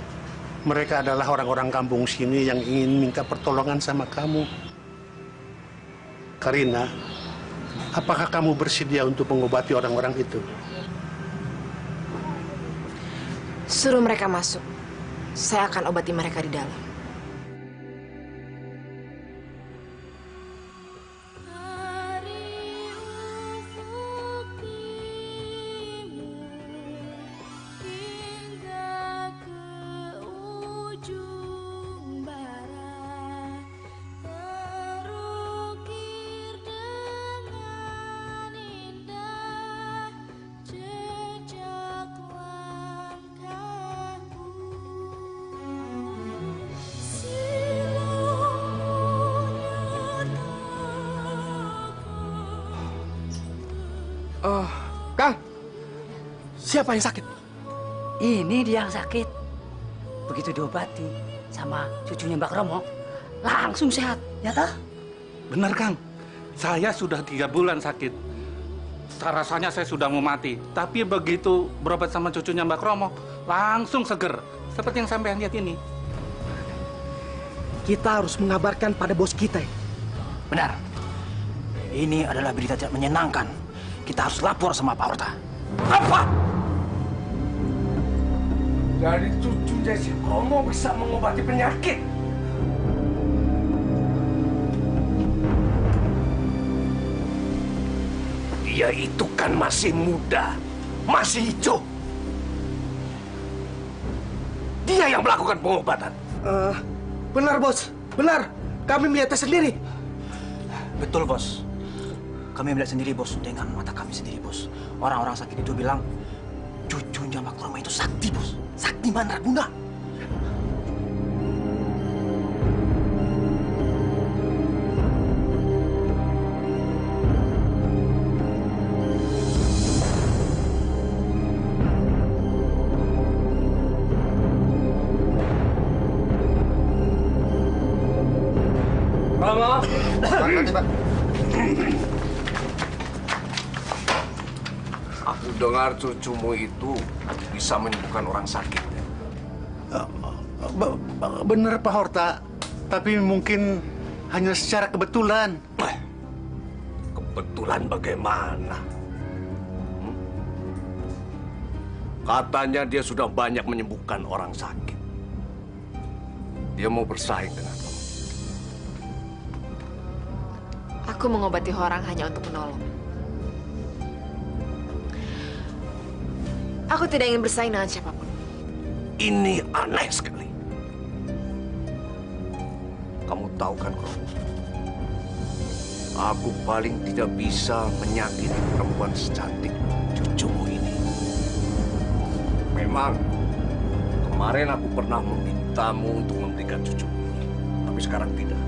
Mereka adalah orang-orang kampung sini yang ingin minta pertolongan sama kamu. Karina, apakah kamu bersedia untuk mengobati orang-orang itu? Suruh mereka masuk. Saya akan obati mereka di dalam. Kang, siapa yang sakit? Ini dia yang sakit. Begitu diobati sama cucunya Mbak Kromo, langsung sehat, ya toh? Benar Kang, saya sudah 3 bulan sakit. Rasanya saya sudah mau mati. Tapi begitu berobat sama cucunya Mbak Kromo, langsung seger. Seperti yang sampean lihat ini. Kita harus mengabarkan pada bos kita. Benar. Ini adalah berita tidak menyenangkan. Kita harus lapor sama Pak Horta. Apa? Dari cucunya si Kromo bisa mengobati penyakit. Dia itu kan masih muda, masih hijau. Dia yang melakukan pengobatan. Benar, Bos. Benar. Kami melihatnya sendiri. Betul, Bos. Kami melihat sendiri, Bos. Dengan mata kami sendiri, Bos. Orang-orang sakit itu bilang, cucunya Mbak Kromo itu sakti, Bos. Sakti mandraguna. Mama. Aku dengar cucumu itu bisa menyembuhkan orang sakit. Benar Pak Horta, tapi mungkin hanya secara kebetulan. Kebetulan bagaimana? Katanya dia sudah banyak menyembuhkan orang sakit. Dia mau bersaing dengan kamu. Aku mengobati orang hanya untuk menolong. Aku tidak ingin bersaing dengan siapapun. Ini aneh sekali. Kamu tahu kan, Kromo? Aku paling tidak bisa menyakiti perempuan secantik cucumu ini. Memang, kemarin aku pernah memintamu untuk memberikan cucumu. Tapi sekarang tidak.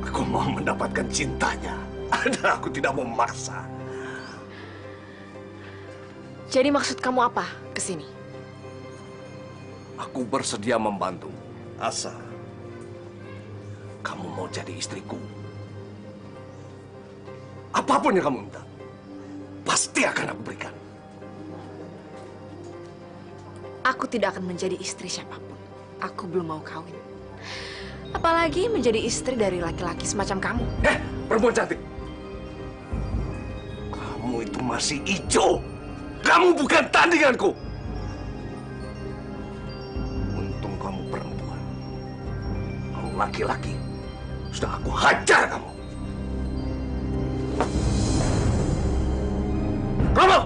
Aku mau mendapatkan cintanya. Dan aku tidak mau memaksa. Jadi maksud kamu apa ke sini? Aku bersedia membantu. Asal kamu mau jadi istriku. Apapun yang kamu minta, pasti akan aku berikan. Aku tidak akan menjadi istri siapapun. Aku belum mau kawin. Apalagi menjadi istri dari laki-laki semacam kamu. Perempuan cantik. Kamu itu masih hijau. Kamu bukan tandinganku. Untung kamu perempuan. Kamu laki-laki. Sudah aku hajar kamu. Kamu!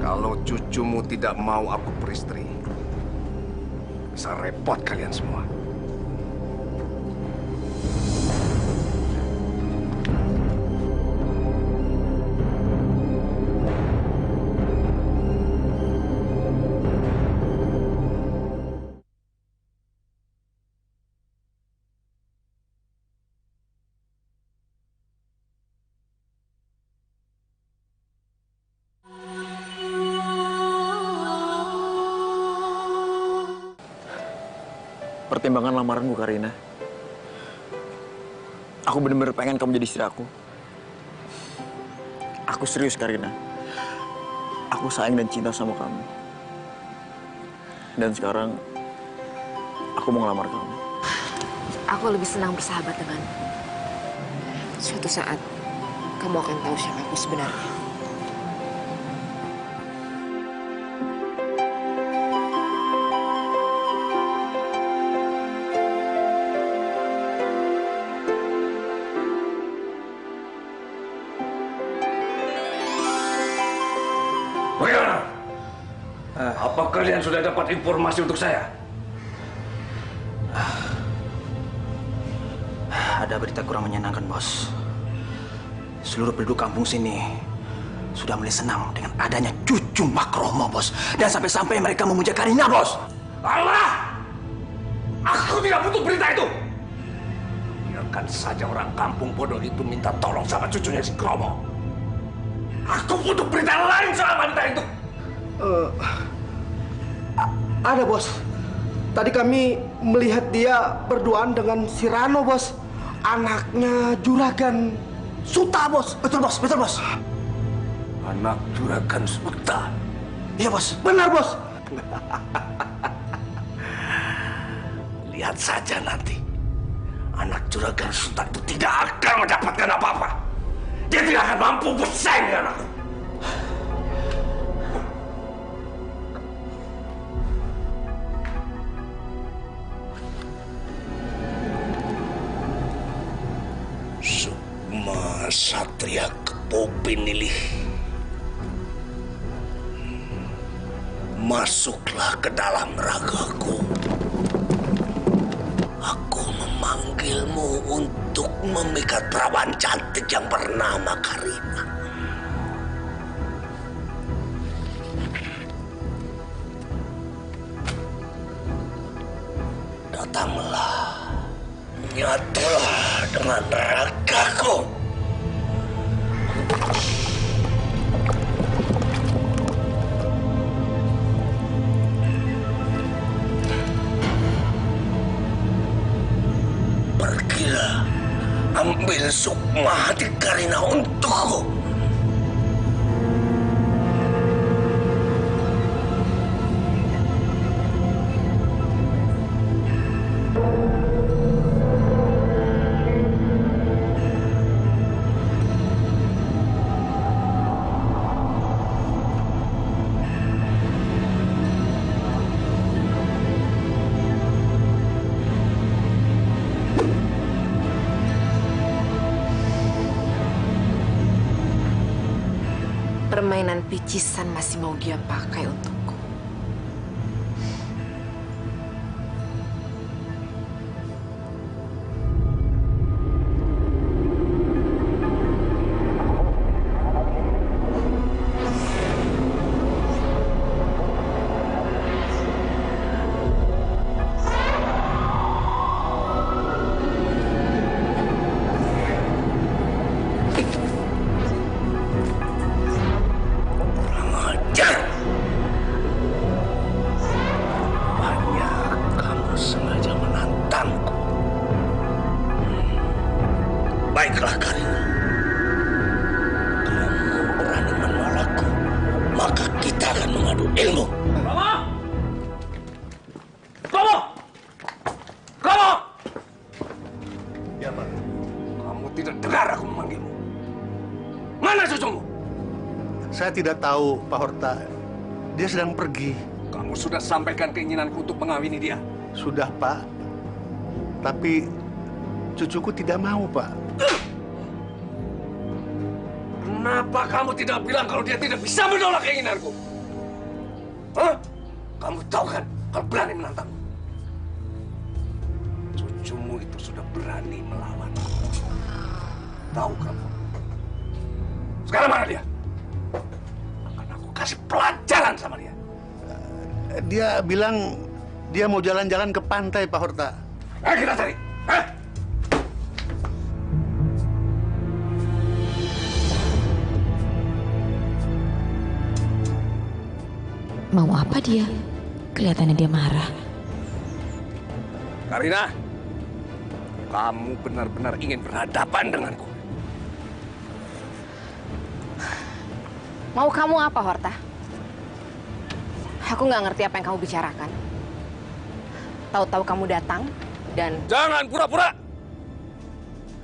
Kalau cucumu tidak mau aku beristri, bisa repot kalian semua. Pertimbangan lamaranmu, Karina. Aku benar-benar pengen kamu jadi istri aku. Aku serius, Karina. Aku sayang dan cinta sama kamu. Dan sekarang, aku mau ngelamar kamu. Aku lebih senang bersahabat denganmu. Suatu saat, kamu akan tahu siapa aku sebenarnya. Bagaimana? Apa kalian sudah dapat informasi untuk saya? Ada berita kurang menyenangkan, Bos. Seluruh penduduk kampung sini sudah mulai senang dengan adanya cucu Makromo, Bos. Dan sampai-sampai mereka memuja Karina, Bos. Allah! Aku tidak butuh berita itu. Biarkan saja orang kampung bodoh itu minta tolong sama cucunya si Kromo. Aku butuh berita lain soal wanita itu. Ada, Bos. Tadi kami melihat dia berduaan dengan si Rano, Bos. Anaknya Juragan Suta, Bos. Betul, Bos. Betul, Bos. Anak Juragan Suta? Iya, Bos. Benar, Bos. Lihat saja nanti. Anak Juragan Suta itu tidak akan mendapatkan apa-apa. Dia tidak akan mampu bersaing dengan aku. Sukma Satria Kepopinilih. Masuklah ke dalam ragaku. Aku memanggilmu untuk memikat perawan cantik yang bernama Karina. Datanglah, nyatulah dengan ragaku. Pergilah, ambil sukma hati Karina untukku. permainan picisan masih mau dia pakai untukku. Baiklah, Karina. Kamu berani menolakku, maka kita akan mengadu ilmu. Kromo! Kromo! Kromo! Ya, Pak. Kamu tidak dengar aku memanggilmu. Mana cucumu? Saya tidak tahu, Pak Horta. Dia sedang pergi. Kamu sudah sampaikan keinginanku untuk mengawini dia? Sudah, Pak. Tapi cucuku tidak mau, Pak. Kenapa kamu tidak bilang kalau dia tidak bisa menolak keinginanku? Hah? Kamu tahu kan kalau berani menantangku? Cucumu itu sudah berani melawan. Tahu kamu? Sekarang mana dia? Akan aku kasih pelajaran sama dia. Dia bilang dia mau jalan-jalan ke pantai, Pak Horta. Ayo kita cari. Mau apa dia? Kelihatannya dia marah. Karina, kamu benar-benar ingin berhadapan denganku. Mau kamu apa, Horta? Aku nggak ngerti apa yang kamu bicarakan. Tahu-tahu kamu datang dan... Jangan pura-pura!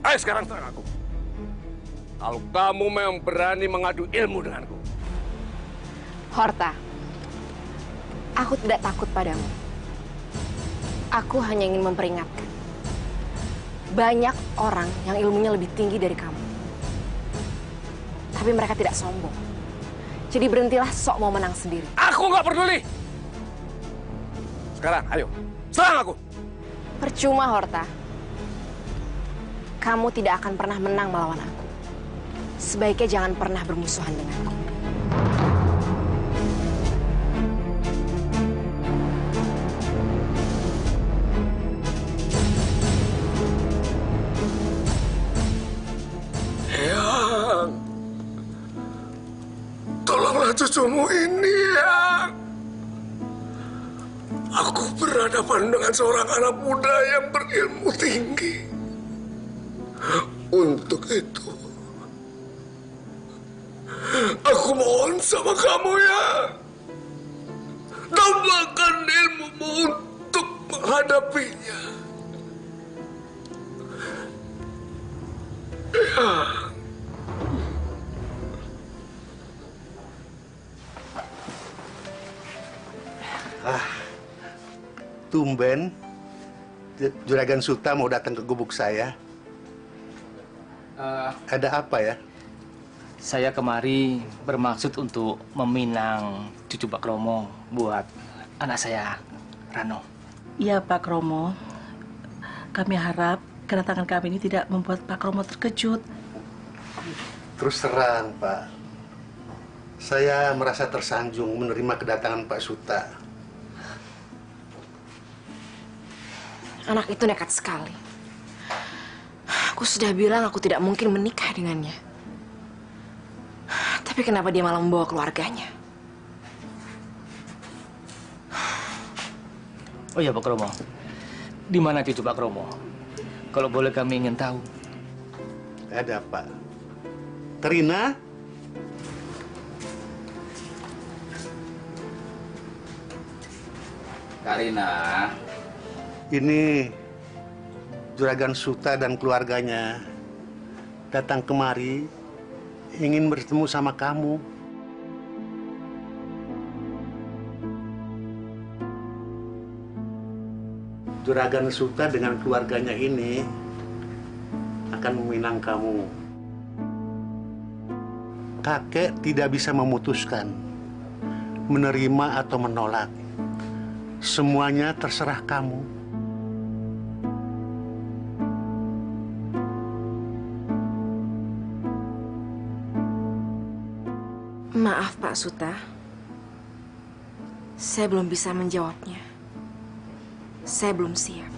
Ayo sekarang serang aku. Kalau kamu memang berani mengadu ilmu denganku. Horta, aku tidak takut padamu. Aku hanya ingin memperingatkan. Banyak orang yang ilmunya lebih tinggi dari kamu. Tapi mereka tidak sombong. Jadi berhentilah sok mau menang sendiri. Aku nggak peduli. Sekarang, ayo, serang aku. Percuma, Horta. Kamu tidak akan pernah menang melawan aku. Sebaiknya jangan pernah bermusuhan denganku. Eyang, tolonglah cucumu ini, Eyang. Aku berhadapan dengan seorang anak muda yang berilmu tinggi. Untuk itu, aku mohon sama kamu, ya. Tambahkan ilmumu untuk menghadapinya. Ya. Tumben Juragan Suta mau datang ke gubuk saya. Ada apa ya? Saya kemari bermaksud untuk meminang cucu Pak Kromo buat anak saya, Rano. Iya, Pak Kromo. Kami harap kedatangan kami ini tidak membuat Pak Kromo terkejut. Terus terang, Pak. Saya merasa tersanjung menerima kedatangan Pak Suta. Anak itu nekat sekali. Aku sudah bilang aku tidak mungkin menikah dengannya. Tapi kenapa dia malah membawa keluarganya? Oh ya, Pak Kromo. Di mana cucu Pak Kromo? Kalau boleh kami ingin tahu. Ada, Pak. Karina? Karina. Ini Juragan Suta dan keluarganya datang kemari ingin bertemu sama kamu. Juragan Suta dengan keluarganya ini akan meminang kamu. kakek tidak bisa memutuskan menerima atau menolak. Semuanya terserah kamu. Maaf Pak Suta, saya belum bisa menjawabnya. Saya belum siap.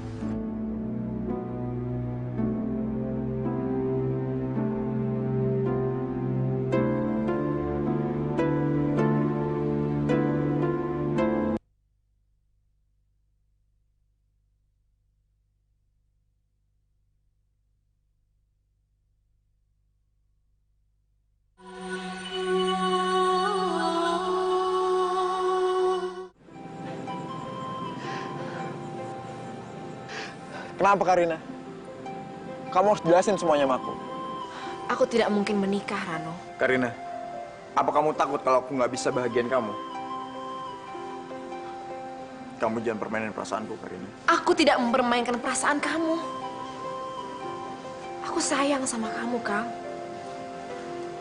Kenapa, Karina? Kamu harus jelasin semuanya sama aku. Aku tidak mungkin menikah, Rano. Karina, apa kamu takut kalau aku nggak bisa bahagiain kamu? Kamu jangan permainin perasaanku, Karina. Aku tidak mempermainkan perasaan kamu. Aku sayang sama kamu, Kang.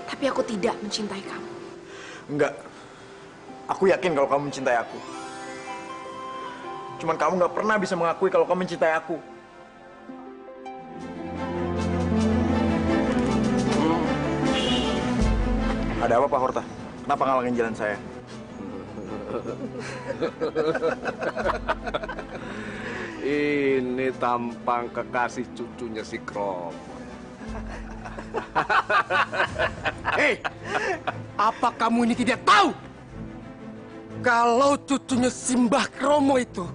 Tapi aku tidak mencintai kamu. Enggak. Aku yakin kalau kamu mencintai aku. Cuman kamu nggak pernah bisa mengakui kalau kamu mencintai aku. Ada apa, Pak Horta? Kenapa ngalangin jalan saya? Ini tampang kekasih cucunya si Kromo. Hei, apa kamu ini tidak tahu? Kalau cucunya Simbah Kromo itu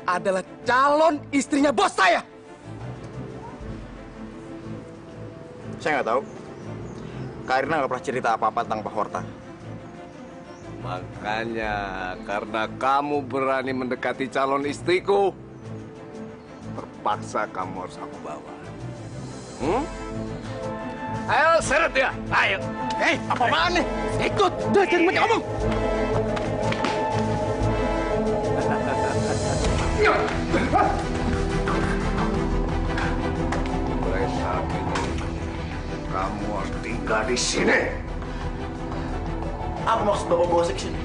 adalah calon istrinya bos saya. Saya nggak tahu. Karina nggak pernah cerita apa-apa tentang Pak Horta. Makanya, karena kamu berani mendekati calon istriku, terpaksa kamu harus aku bawa. Ayo, seret dia. Ayo. Hei, apa-apaan nih? Ikut. Udah, jangan banyak ngomong. Mulai saat ini, kamu harus tinggal di sini. Apa maksud Bapak bawa saya ke sini?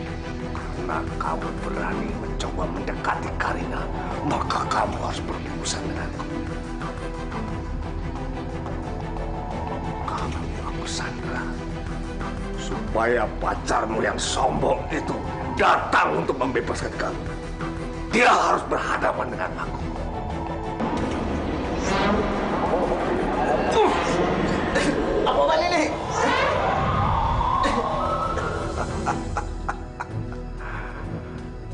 Karena kamu berani mencoba mendekati Karina, maka kamu harus berurusan denganku. Kamu aku sandra supaya pacarmu yang sombong itu datang untuk membebaskan kamu. Dia harus berhadapan dengan aku. Apa ini?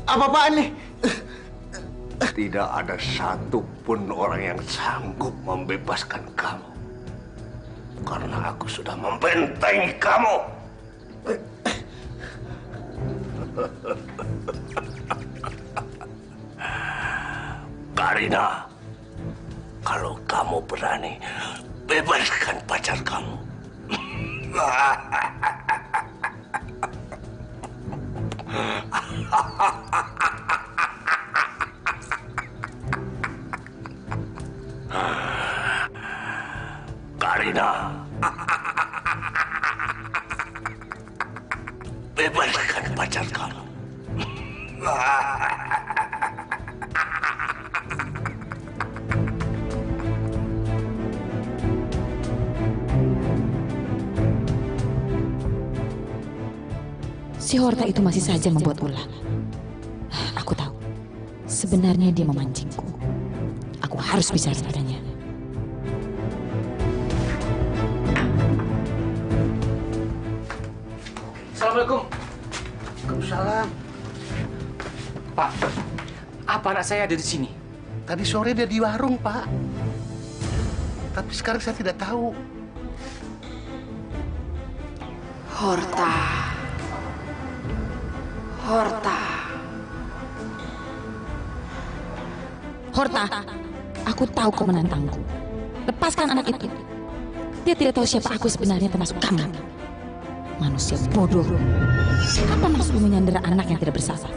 Apa-apaan nih? Tidak ada satupun orang yang sanggup membebaskan kamu. Karena aku sudah membentengi kamu. Karina, kalau kamu berani, bebaskan pacar kamu. Karina, bebaskan pacar kamu. Si Horta itu masih saja membuat ulah. Aku tahu, sebenarnya dia memancingku. Aku harus bicara padanya. Assalamualaikum. Waalaikumsalam. Pak, apa anak saya ada di sini? Tadi sore dia di warung, Pak. Tapi sekarang saya tidak tahu. Horta. Horta. Horta, aku tahu kau menantangku. Lepaskan anak itu. Dia tidak tahu siapa aku sebenarnya termasuk kamu. Manusia bodoh. Apa maksudmu menyandera anak yang tidak bersalah?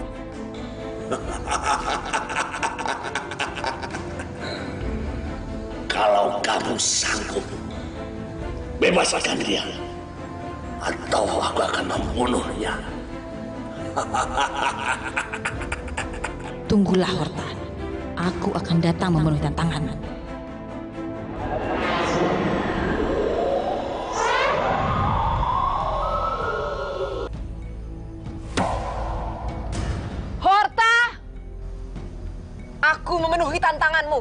Kalau kamu sanggup, bebaskan dia. atau aku akan membunuhnya. Tunggulah, Horta. Aku akan datang memenuhi tantanganmu. Horta! Aku memenuhi tantanganmu.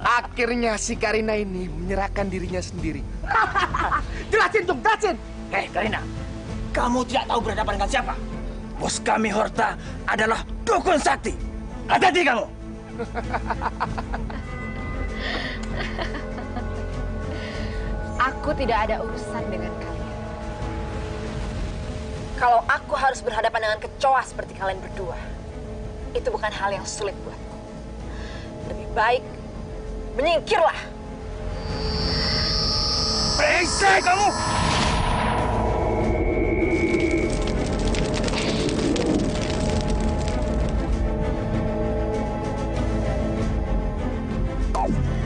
Akhirnya si Karina ini menyerahkan dirinya sendiri. Jelasin dong, jelasin. Hei Karina, kamu tidak tahu berhadapan dengan siapa? Bos kami Horta adalah dukun sakti. Hati-hati kamu. Aku tidak ada urusan dengan kalian. Kalau aku harus berhadapan dengan kecoa seperti kalian berdua, itu bukan hal yang sulit buatku. Lebih baik menyingkirlah. Brengsek kamu!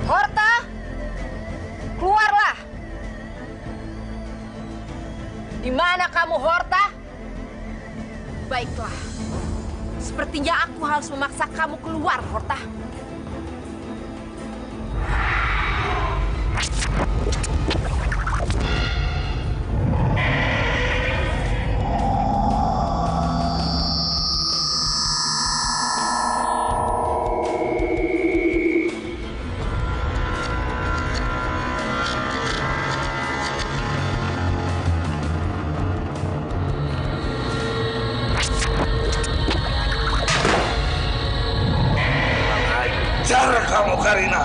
Horta, keluarlah. Di mana kamu, Horta? Baiklah. Sepertinya aku harus memaksa kamu keluar, Horta. Cara kamu, Karina.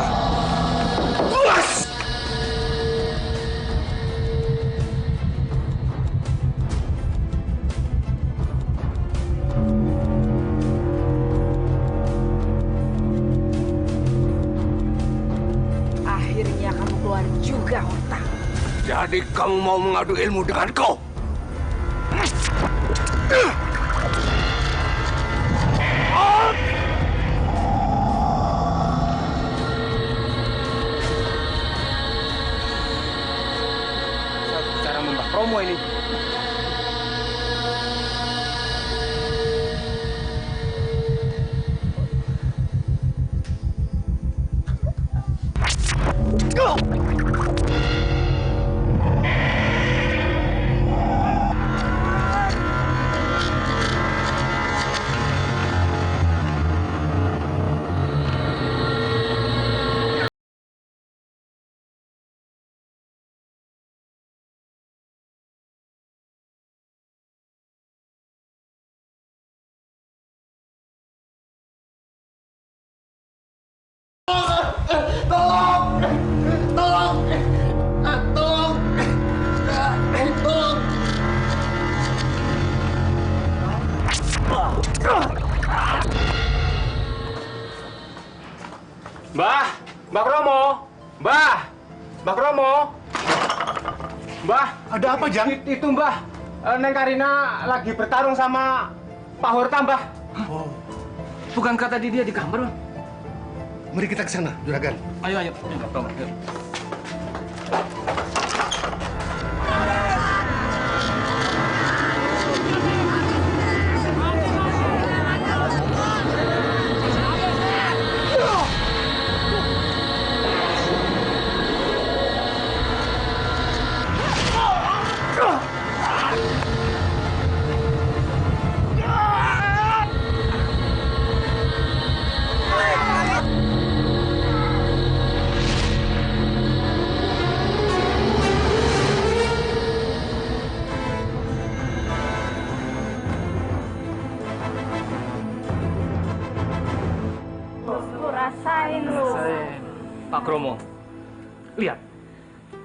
Puas! Akhirnya kamu keluar juga, Horta. Jadi kamu mau mengadu ilmu denganku? Cara membah promo ini. Tolong! Tolong! Tolong! Tolong! Mbah! Mbah Kromo! Mbah! Mbah Kromo! Mbah! Ada apa, Jang? Itu Mbah, Neng Karina lagi bertarung sama Pak Horta, Mbah. Oh. Bukankah tadi dia di kamar, Bang? Mari kita ke sana, Juragan. Ayo, ayo. Mbah Kromo, ayo. Rasain lu. Pak Kromo, lihat.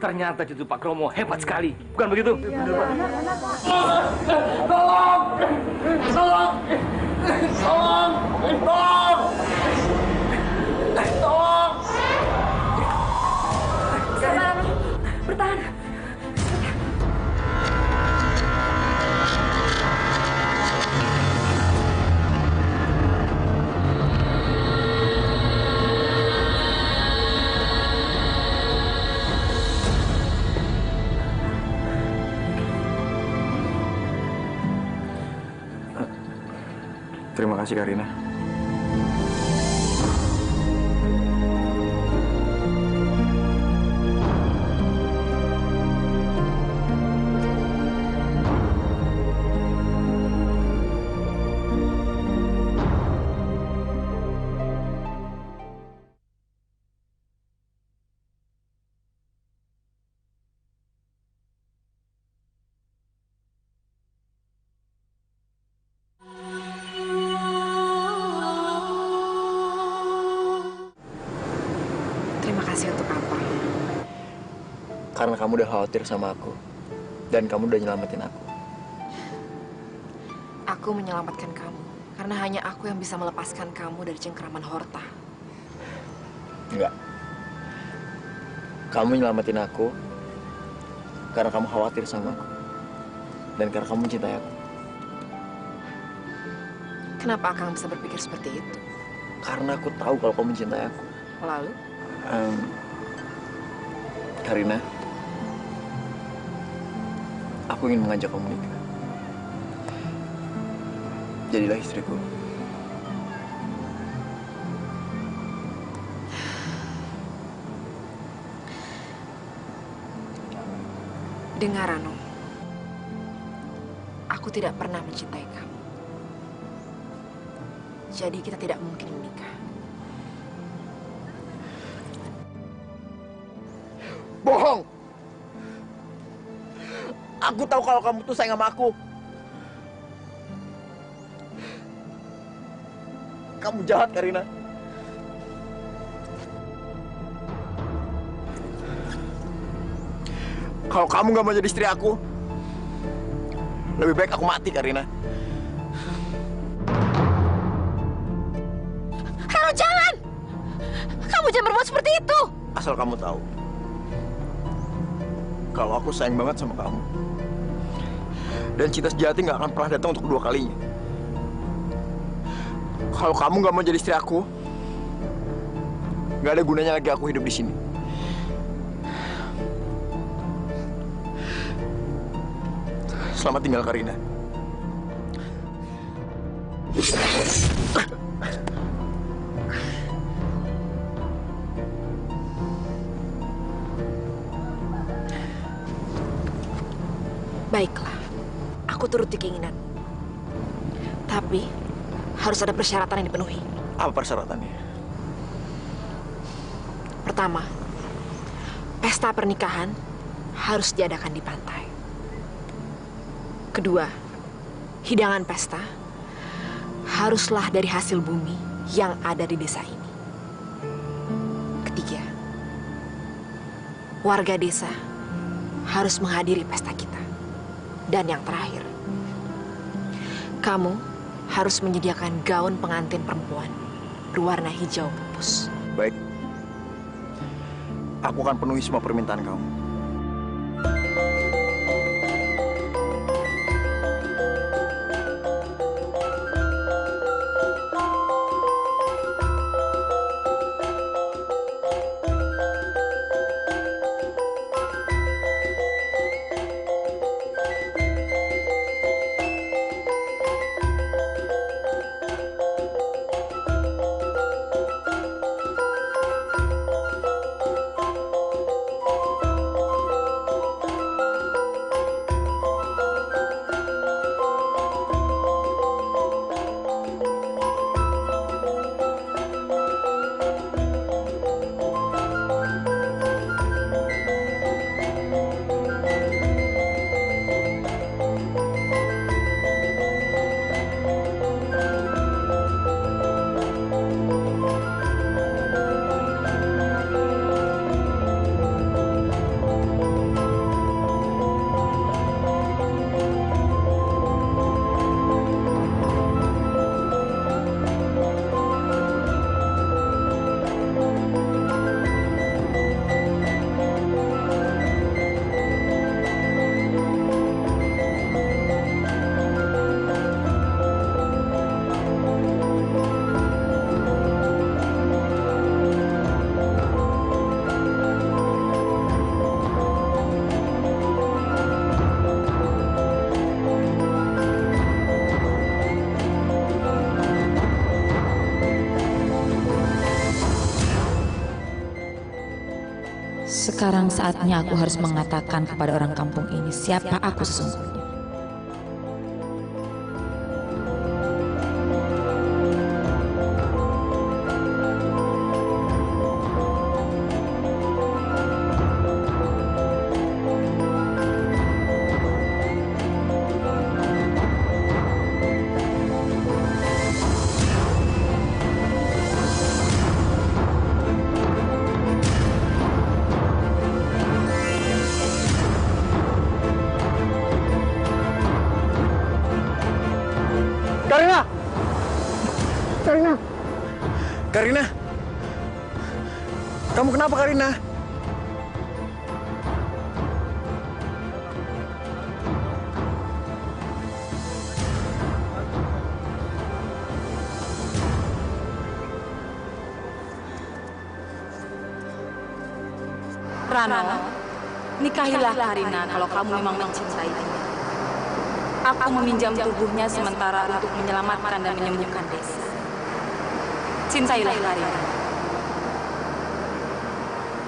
Ternyata cucu Pak Kromo hebat sekali. Bukan begitu? Tolong! Tolong! Tolong! Tolong! Tolong! Sabar, bertahan. Terima kasih, Karina. Terima kasih untuk apa? Karena kamu udah khawatir sama aku. Dan kamu udah nyelamatin aku. Aku menyelamatkan kamu. Karena hanya aku yang bisa melepaskan kamu dari cengkeraman Horta. Enggak. Kamu nyelamatin aku karena kamu khawatir sama aku. Dan karena kamu mencintai aku. Kenapa Akang bisa berpikir seperti itu? Karena aku tahu kalau kamu mencintai aku. Lalu? Karina, aku ingin mengajak kamu nikah. Jadilah istriku. Dengar, Rano. Aku tidak pernah mencintai kamu. Jadi kita tidak mungkin menikah. Bohong! Aku tahu kalau kamu tuh sayang sama aku. Kamu jahat, Karina. Kalau kamu nggak mau jadi istri aku, lebih baik aku mati, Karina. Rano, jangan! Kamu jangan berbuat seperti itu! Asal kamu tahu, kalau aku sayang banget sama kamu. Dan cinta sejati nggak akan pernah datang untuk kedua kalinya. Kalau kamu nggak mau jadi istri aku, nggak ada gunanya lagi aku hidup di sini. Selamat tinggal, Karina. Baiklah, aku turuti keinginan. Tapi harus ada persyaratan yang dipenuhi. Apa persyaratannya? Pertama, pesta pernikahan harus diadakan di pantai. Kedua, hidangan pesta haruslah dari hasil bumi yang ada di desa ini. Ketiga, warga desa harus menghadiri pesta kita. Dan yang terakhir, kamu harus menyediakan gaun pengantin perempuan berwarna hijau pupus. Baik. Aku akan penuhi semua permintaan kamu. sekarang saatnya aku harus mengatakan kepada orang kampung ini siapa aku sesungguhnya. Karina! Karina! Karina! Kamu kenapa, Karina? Rano, nikahilah Karina kalau kamu memang mencintai dia. Aku meminjam tubuhnya sementara untuk menyelamatkan dan menyembuhkan desa. Cintailah Karina.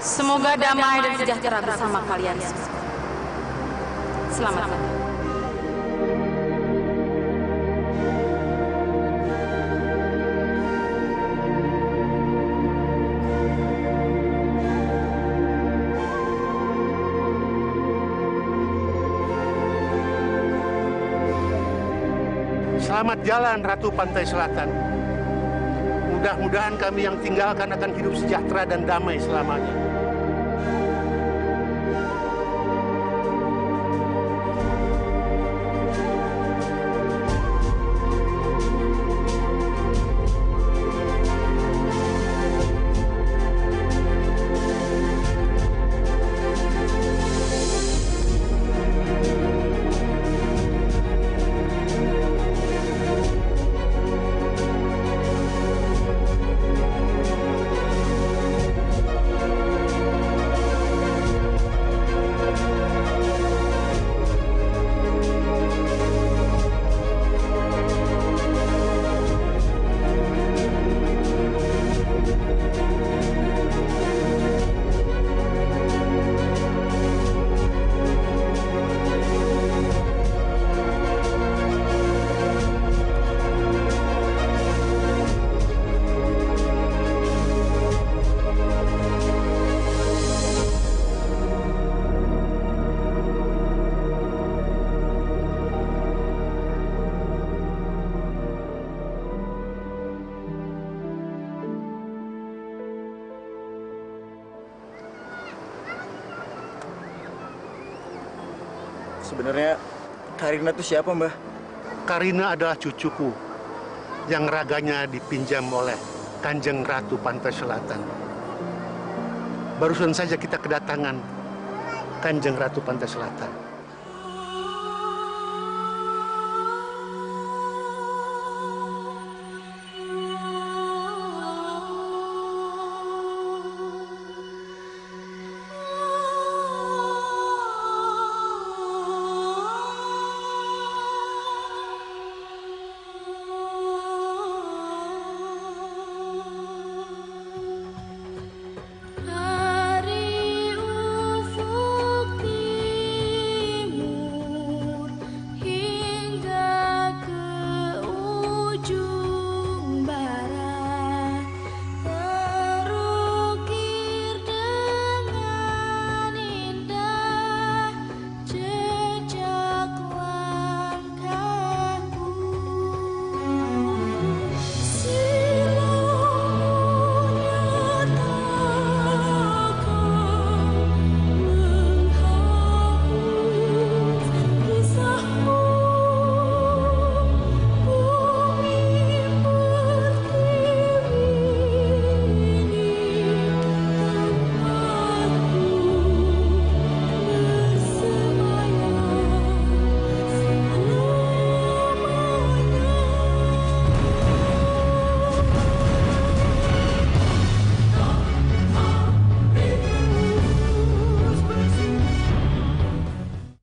Semoga damai dan sejahtera bersama kalian semua. Selamat datang. Selamat jalan Ratu Pantai Selatan. Mudah-mudahan kami yang tinggalkan akan hidup sejahtera dan damai selamanya. Sebenarnya Karina itu siapa, Mbah? Karina adalah cucuku yang raganya dipinjam oleh Kanjeng Ratu Pantai Selatan. Barusan saja kita kedatangan Kanjeng Ratu Pantai Selatan.